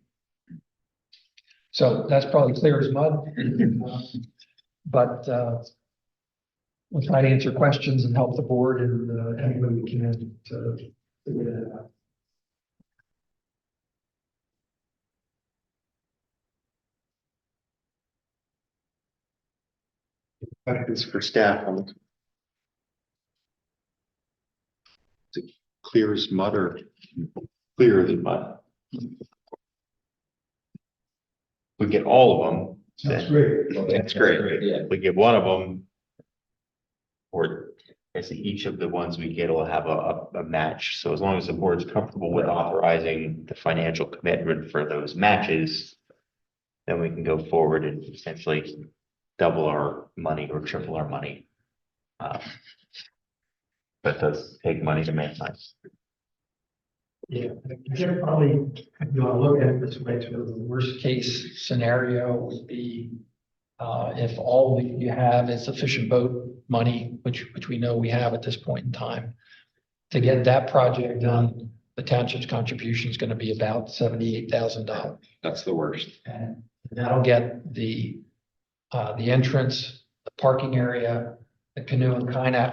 So that's probably clear as mud. But we'll try to answer questions and help the board and anybody we can to figure that out. Questions for staff on the. Is it clear as mud or clearer than mud? We get all of them. That's great. That's great. Yeah. If we get one of them, or I see each of the ones we get will have a match. So as long as the board's comfortable with authorizing the financial commitment for those matches, then we can go forward and essentially double our money or triple our money. But it does take money to make sense. Yeah, I think probably, if you want to look at it this way, sort of the worst case scenario would be if all that you have is the Fish and Boat money, which we know we have at this point in time. To get that project done, the township's contribution is going to be about $78,000. That's the worst. And that'll get the entrance, the parking area, the canoe and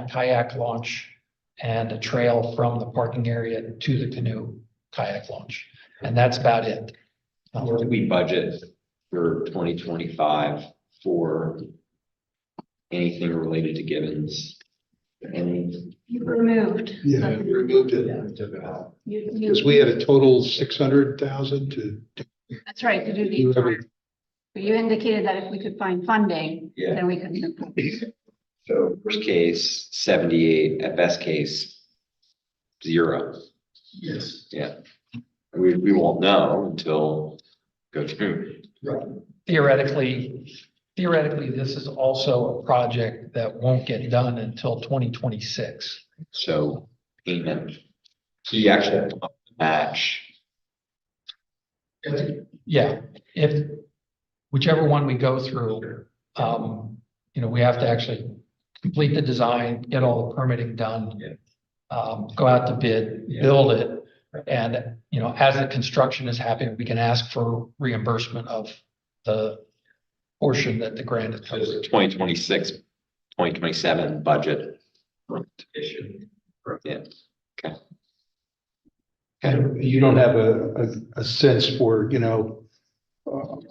kayak launch, and a trail from the parking area to the canoe kayak launch. And that's about it. What did we budget for 2025 for anything related to Gibbons? Any? You removed. Yeah, we removed it. Because we had a total 600,000 to. That's right, to do do these. every- But you indicated that if we could find funding, Yeah. then we could move. So worst case, 78, at best case, 0. Yes. Yeah. We won't know until go through. Right. Theoretically, this is also a project that won't get done until 2026. So payment. So you actually have to match. Yeah, if whichever one we go through, we have to actually complete the design, get all the permitting done. Go out to bid, build it, and, as the construction is happening, we can ask for reimbursement of the portion that the grant is So there's a covered. 2026, 2027 budget issue. Yeah. Okay. Okay. You don't have a sense for,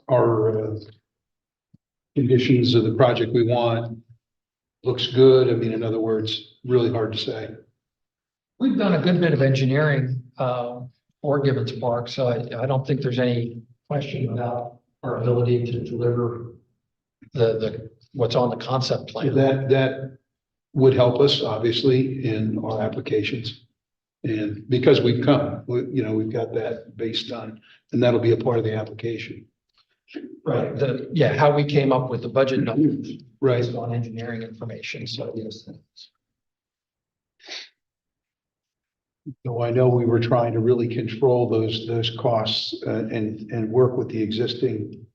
our conditions of the project we want. Looks good. I mean, in other words, really hard to say. We've done a good bit of engineering for Gibbons Park, so I don't think there's any question about our ability to deliver what's on the concept plan. That would help us, obviously, in our applications. And because we've come, we've got that based on, and that'll be a part of the application. Right, how we came up with the budget numbers Right. based on engineering information, so yes. So I know we were trying to really control those costs and work with the existing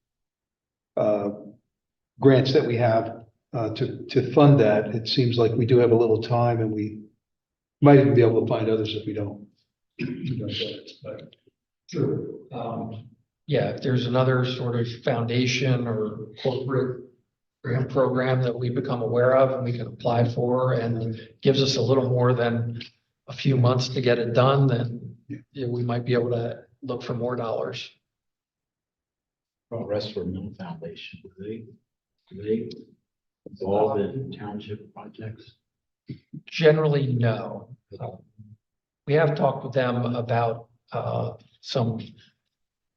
grants that we have to fund that. It seems like we do have a little time, and we might even be able to find others if we don't. But sure. If there's another sort of foundation or corporate grant program that we become aware of and we can apply for and gives us a little more than a few months to get it done, then we might be able to look for more dollars. Well, Restford Mill Foundation, do they involved in township projects? Generally, no. We have talked with them about some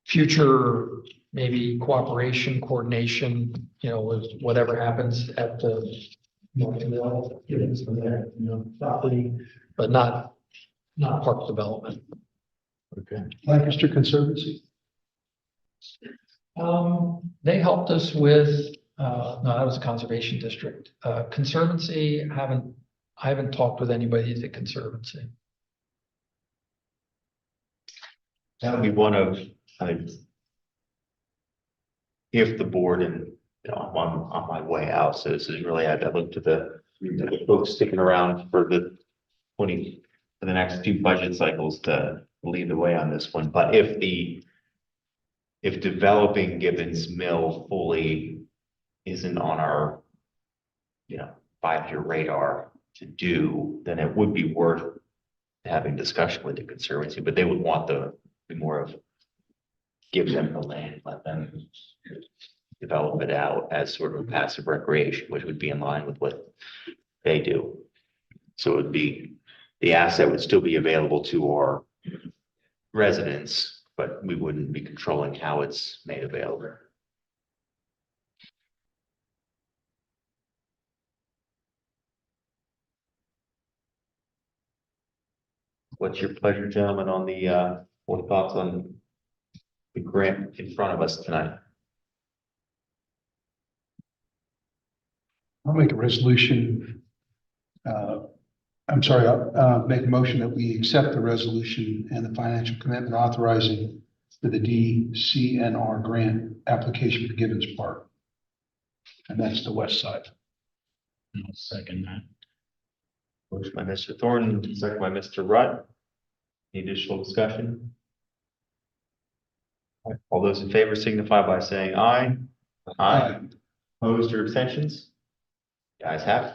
future maybe cooperation, coordination, with whatever happens at the getting some of their, property, but not park development. Okay. Lancaster Conservancy. They helped us with, no, that was a conservation district. Conservancy, I haven't talked with anybody at the Conservancy. That would be one of, if the board, and I'm on my way out, so this is really, I look to the folks sticking around for the next few budget cycles to lead the way on this one. But if developing Gibbons Mill fully isn't on our 5-year radar to do, then it would be worth having discussion with the Conservancy, but they would want be more of give them the land, let them develop it out as sort of a passive recreation, which would be in line with what they do. So it would be, the asset would still be available to our residents, but we wouldn't be controlling how it's made available. What's your pleasure, gentlemen, on what thoughts on the grant in front of us tonight? I'll make a resolution. I'm sorry, I'll make a motion that we accept the resolution and the financial commitment authorizing for the DCNR grant application for Gibbons Park. And that's the west side. I'll second that. Motion by Mr. Thornton, second by Mr. Rutt. Any additional discussion? All those in favor signify by saying aye. Aye. Opposed or abstentions? The ayes have it.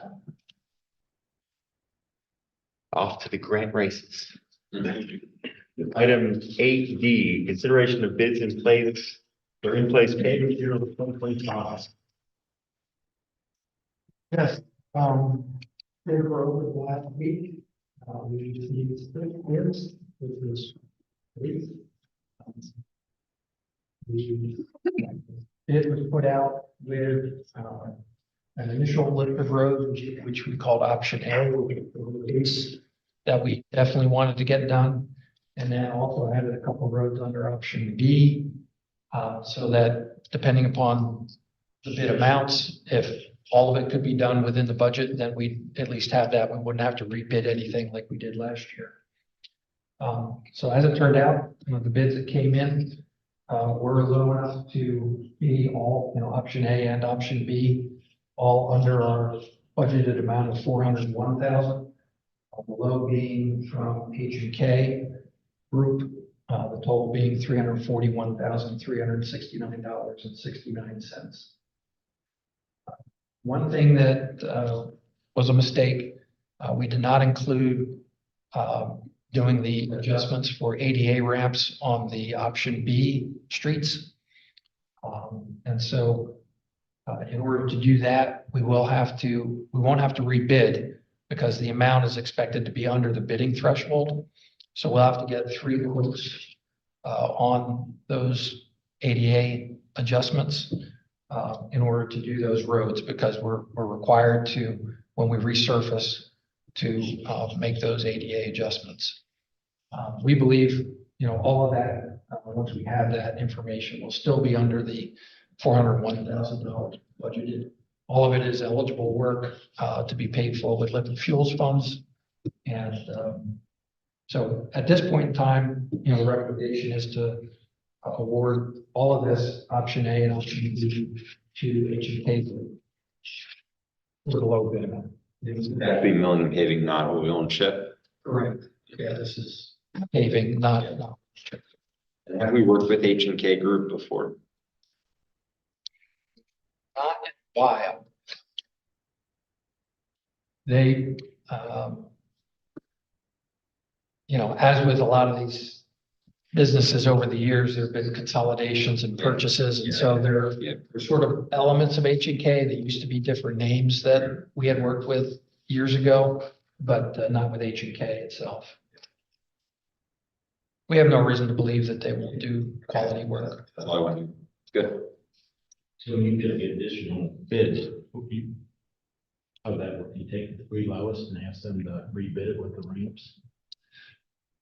Off to the grant races. Item 8D, consideration of bids in place payment year of 2025. Yes, they were over the last week. We received 6 bids, which was great. The bid was put out with an initial list of roads, which we called option A, that we definitely wanted to get done. And then also added a couple of roads under option B, so that depending upon the bid amounts, if all of it could be done within the budget, then we at least have that. We wouldn't have to rebid anything like we did last year. So as it turned out, the bids that came in were low enough to be all, option A and option B, all under our budgeted amount of $401,000. The low being from H&K Group, the total being $341,369.69. One thing that was a mistake, we did not include doing the adjustments for ADA ramps on the option B streets. And so in order to do that, we won't have to rebid because the amount is expected to be under the bidding threshold. So we'll have to get 3 quotes on those ADA adjustments in order to do those roads because we're required to, when we resurface, to make those ADA adjustments. We believe, all of that, once we have that information, will still be under the $401,000 budgeted. All of it is eligible work to be paid for with liquid fuels funds. And so at this point in time, the recommendation is to award all of this option A and option B to H&K for the low bid amount. That'd be milling and paving, not oil and chip. Correct. Yeah, this is paving, not. And have we worked with H&K Group before? Not in a while. They, as with a lot of these businesses over the years, there have been consolidations and purchases. And so there are sort of elements of H&K that used to be different names that we had worked with years ago, but not with H&K itself. We have no reason to believe that they won't do quality work. That's all I wanted. Good. So when you get the additional bids, of that, would you take the three lowest and ask them to rebid it with the ramps?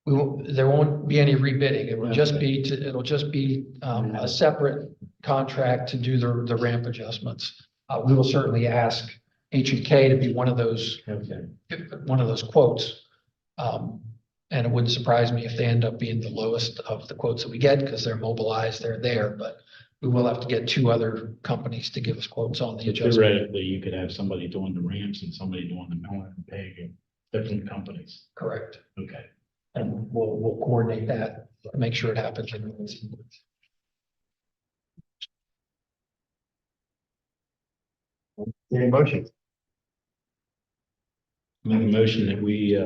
There won't be any rebidding. It will just be it'll just be a separate contract to do the ramp adjustments. We will certainly ask H&K to be one of those quotes. And it wouldn't surprise me if they end up being the lowest of the quotes that we get because they're mobilized, they're there, but we will have to get two other companies to give us quotes on the adjustment. Theoretically, you could have somebody doing the ramps and somebody doing the milling and paving, different companies. Correct. Okay. And we'll coordinate that, make sure it happens. Any motion? Make a motion that we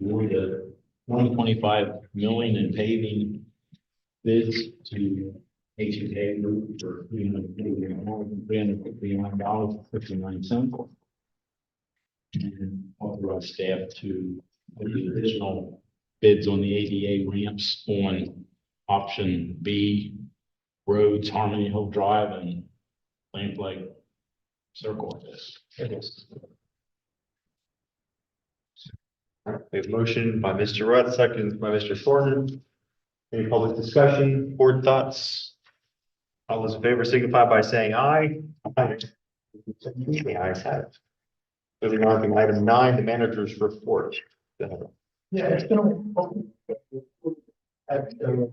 award the 125 milling and paving bids to H&K Group for $359.59. And authorize staff to put the additional bids on the ADA ramps on option B, roads, Harmony Hill Drive and Lamplight Circle. It is. All right, we have a motion by Mr. Rudd, second by Mr. Thornton. Any public discussion, board thoughts? All those in favor signify by saying aye. Aye. The ayes have it. Moving on to item 9, the manager's report. Go ahead. Yeah, it's been at the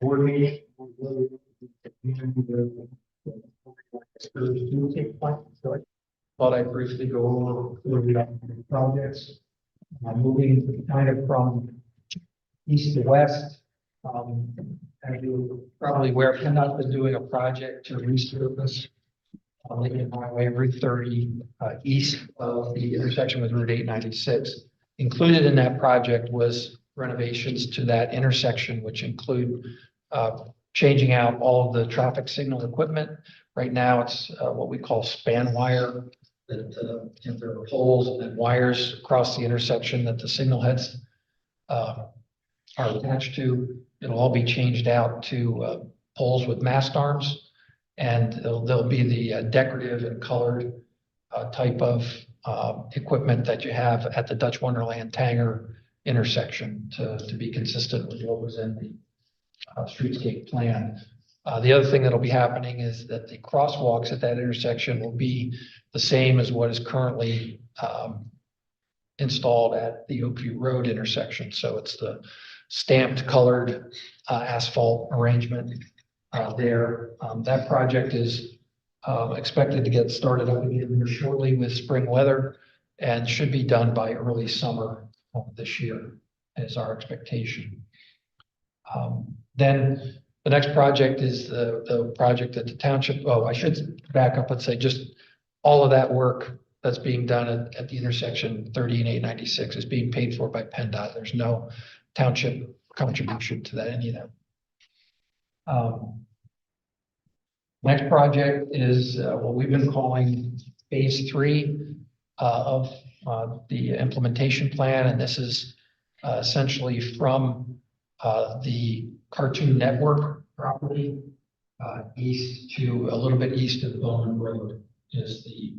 board meeting. Thought I'd briefly go over the projects. Moving kind of from east to west. As you probably aware, PennDOT been doing a project to resurface Lincoln Highway Route 30 east of the intersection with Route 896. Included in that project was renovations to that intersection, which include changing out all of the traffic signal equipment. Right now, it's what we call span wire. That there are poles and wires across the intersection that the signal heads are attached to. It'll all be changed out to poles with mast arms, and they'll be the decorative and colored type of equipment that you have at the Dutch Wonderland Tanger intersection to be consistent with what was in the streetscape plan. The other thing that'll be happening is that the crosswalks at that intersection will be the same as what is currently installed at the Oakview Road intersection. So it's the stamped colored asphalt arrangement there. That project is expected to get started up again here shortly with spring weather and should be done by early summer of this year is our expectation. Then the next project is the project at the township. Oh, I should back up and say just all of that work that's being done at the intersection 30 and 896 is being paid for by PennDOT. There's no township contribution to that, any of that. Next project is what we've been calling phase 3 of the implementation plan. And this is essentially from the Cartoon Network property east to a little bit east of Bowman Road is the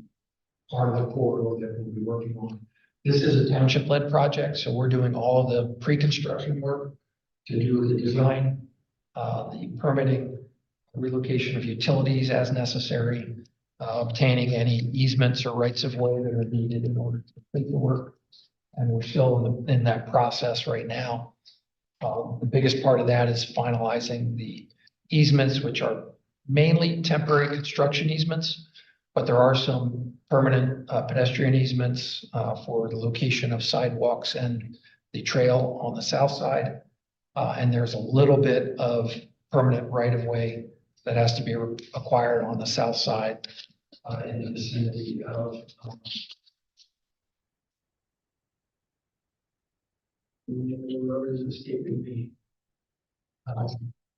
part of the corridor that we'll be working on. This is a township-led project, so we're doing all of the pre-construction work to do the design, the permitting, relocation of utilities as necessary, obtaining any easements or rights of way that are needed in order to complete the work. And we're still in that process right now. The biggest part of that is finalizing the easements, which are mainly temporary construction easements, but there are some permanent pedestrian easements for the location of sidewalks and the trail on the south side. And there's a little bit of permanent right-of-way that has to be acquired on the south side in the vicinity of the road is escaping me.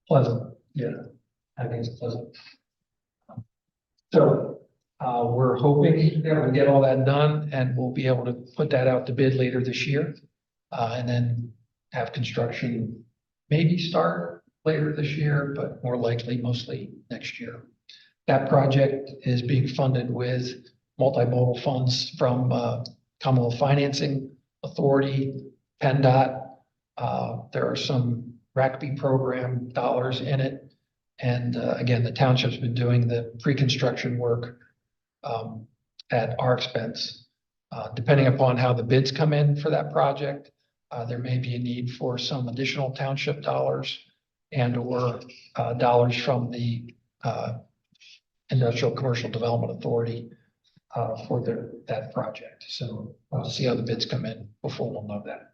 Pleasant, yeah, I think it's Pleasant. So we're hoping that we'll get all that done and we'll be able to put that out to bid later this year. And then have construction maybe start later this year, but more likely mostly next year. That project is being funded with multimodal funds from Commonwealth Financing Authority, PennDOT. There are some RACB program dollars in it. And again, the township's been doing the pre-construction work at our expense. Depending upon how the bids come in for that project, there may be a need for some additional township dollars and or dollars from the Industrial Commercial Development Authority for that project. So we'll see how the bids come in before we'll know that.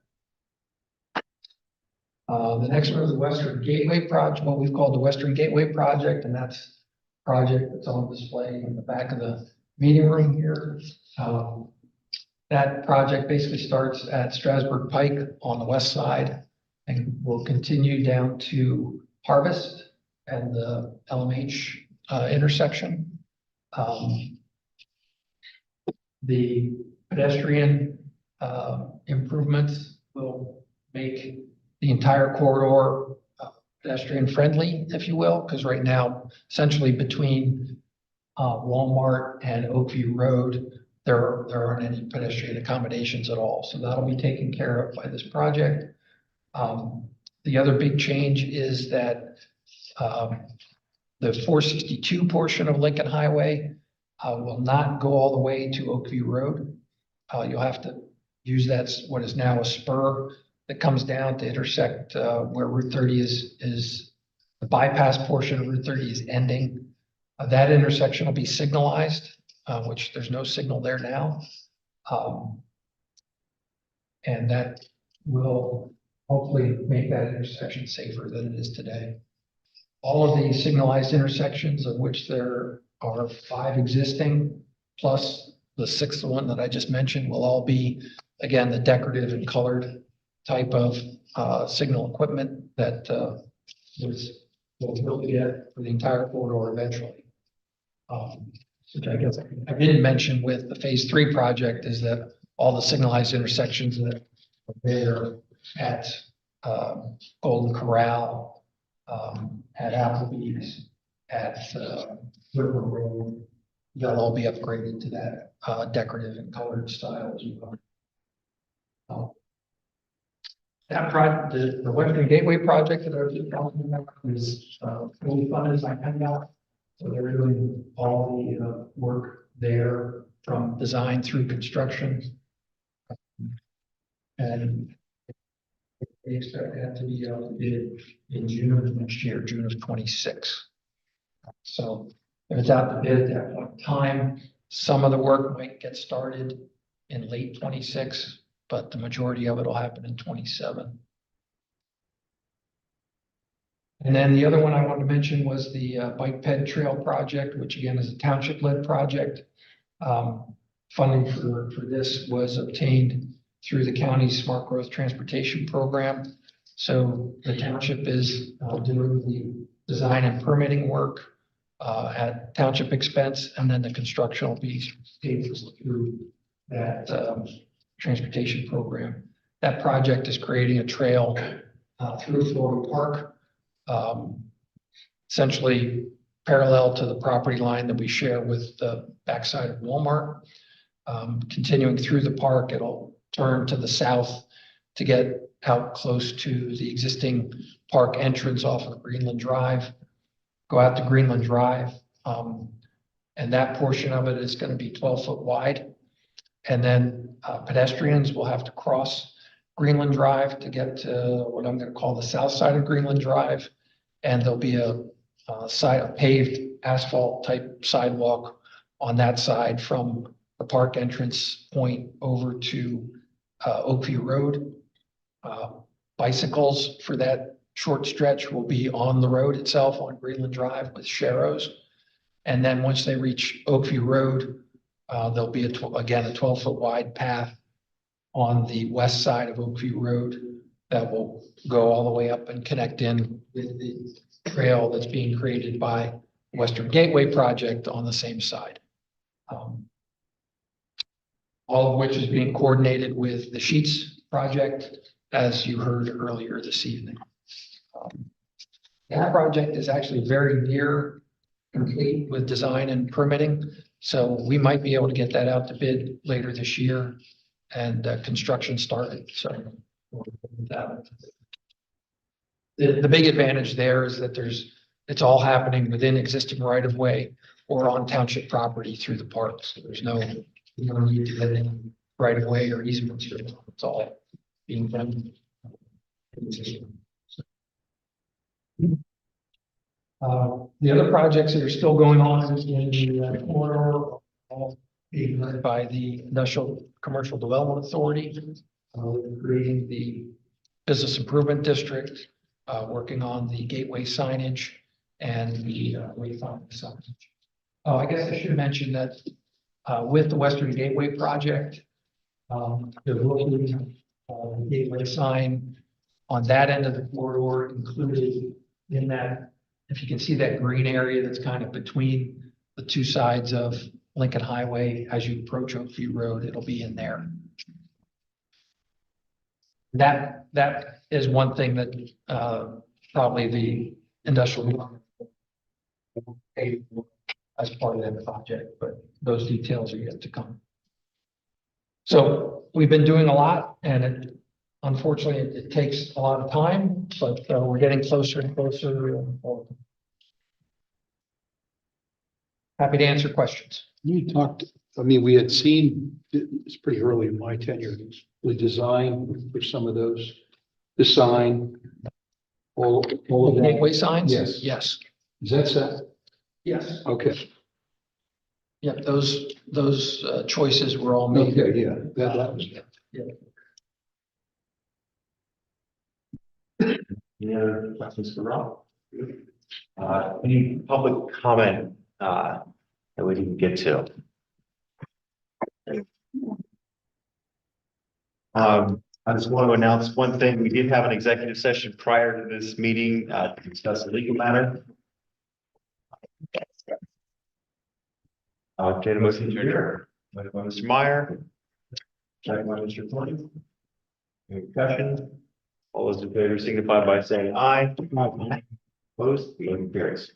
The next one is the Western Gateway Project, what we've called the Western Gateway Project, and that's a project that's on display in the back of the meeting room here. That project basically starts at Strasburg Pike on the west side and will continue down to Harvest and the LMH intersection. The pedestrian improvements will make the entire corridor pedestrian friendly, if you will, because right now, essentially between Walmart and Oakview Road, there aren't any pedestrian accommodations at all. So that'll be taken care of by this project. The other big change is that the 462 portion of Lincoln Highway will not go all the way to Oakview Road. You'll have to use what is now a spur that comes down to intersect where Route 30 is the bypass portion of Route 30 is ending. That intersection will be signalized, which there's no signal there now. And that will hopefully make that intersection safer than it is today. All of the signalized intersections, of which there are 5 existing, plus the 6th one that I just mentioned, will all be, again, the decorative and colored type of signal equipment that we'll get for the entire corridor eventually. Which I guess I didn't mention with the phase 3 project is that all the signalized intersections that are there at Golden Corral, at Applebee's, at River Road, they'll all be upgraded to that decorative and colored style as well. That project, the Western Gateway project that I was talking about is fully funded by PennDOT. So they're doing all the work there from design through construction. And they expect that to be out to bid in June of next year, June of 26. So if it's out to bid at that point in time, some of the work might get started in late 26, but the majority of it will happen in 27. And then the other one I wanted to mention was the Bike Ped Trail project, which again is a township-led project. Funding for this was obtained through the county's Smart Growth Transportation Program. So the township is doing the design and permitting work at township expense, and then the construction will be paid through that transportation program. That project is creating a trail through Florida Park, essentially parallel to the property line that we share with the backside of Walmart. Continuing through the park, it'll turn to the south to get out close to the existing park entrance off of Greenland Drive, go out to Greenland Drive. And that portion of it is going to be 12-foot wide. And then pedestrians will have to cross Greenland Drive to get to what I'm going to call the south side of Greenland Drive. And there'll be a paved asphalt type sidewalk on that side from the park entrance point over to Oakview Road. Bicycles for that short stretch will be on the road itself on Greenland Drive with sharrows. And then once they reach Oakview Road, there'll be again a 12-foot wide path on the west side of Oakview Road that will go all the way up and connect in with the trail that's being created by Western Gateway project on the same side. All of which is being coordinated with the Sheets project, as you heard earlier this evening. That project is actually very near complete with design and permitting. So we might be able to get that out to bid later this year and construction started. So the big advantage there is that it's all happening within existing right of way or on township property through the park. So there's no need to get any right of way or easements. It's all being done. The other projects that are still going on in the corridor are being led by the Industrial Commercial Development Authority, creating the Business Improvement District, working on the gateway signage and the wayfinding signage. Oh, I guess I should mention that with the Western Gateway project, they're looking the gateway sign on that end of the corridor included in that. If you can see that green area that's kind of between the two sides of Lincoln Highway as you approach Oakview Road, it'll be in there. That is one thing that probably the industrial as part of that project, but those details are yet to come. So we've been doing a lot, and unfortunately, it takes a lot of time, but we're getting closer and closer. Happy to answer questions. You talked, I mean, we had seen, it's pretty early in my tenure, the design for some of those, the sign, all of that. Gateway signs? Yes. Yes. Is that set? Yes. Okay. Yep, those choices were all made. Okay, yeah, that was. Yeah. Any other questions for Rob? Any public comment that we didn't get to? I just want to announce one thing. We did have an executive session prior to this meeting to discuss a legal matter. Entertain a motion to adjourn. By Mr. Meyer. Second by Mr. Thornton. Any discussion? All those in favor signify by saying aye. Opposed, motion carries.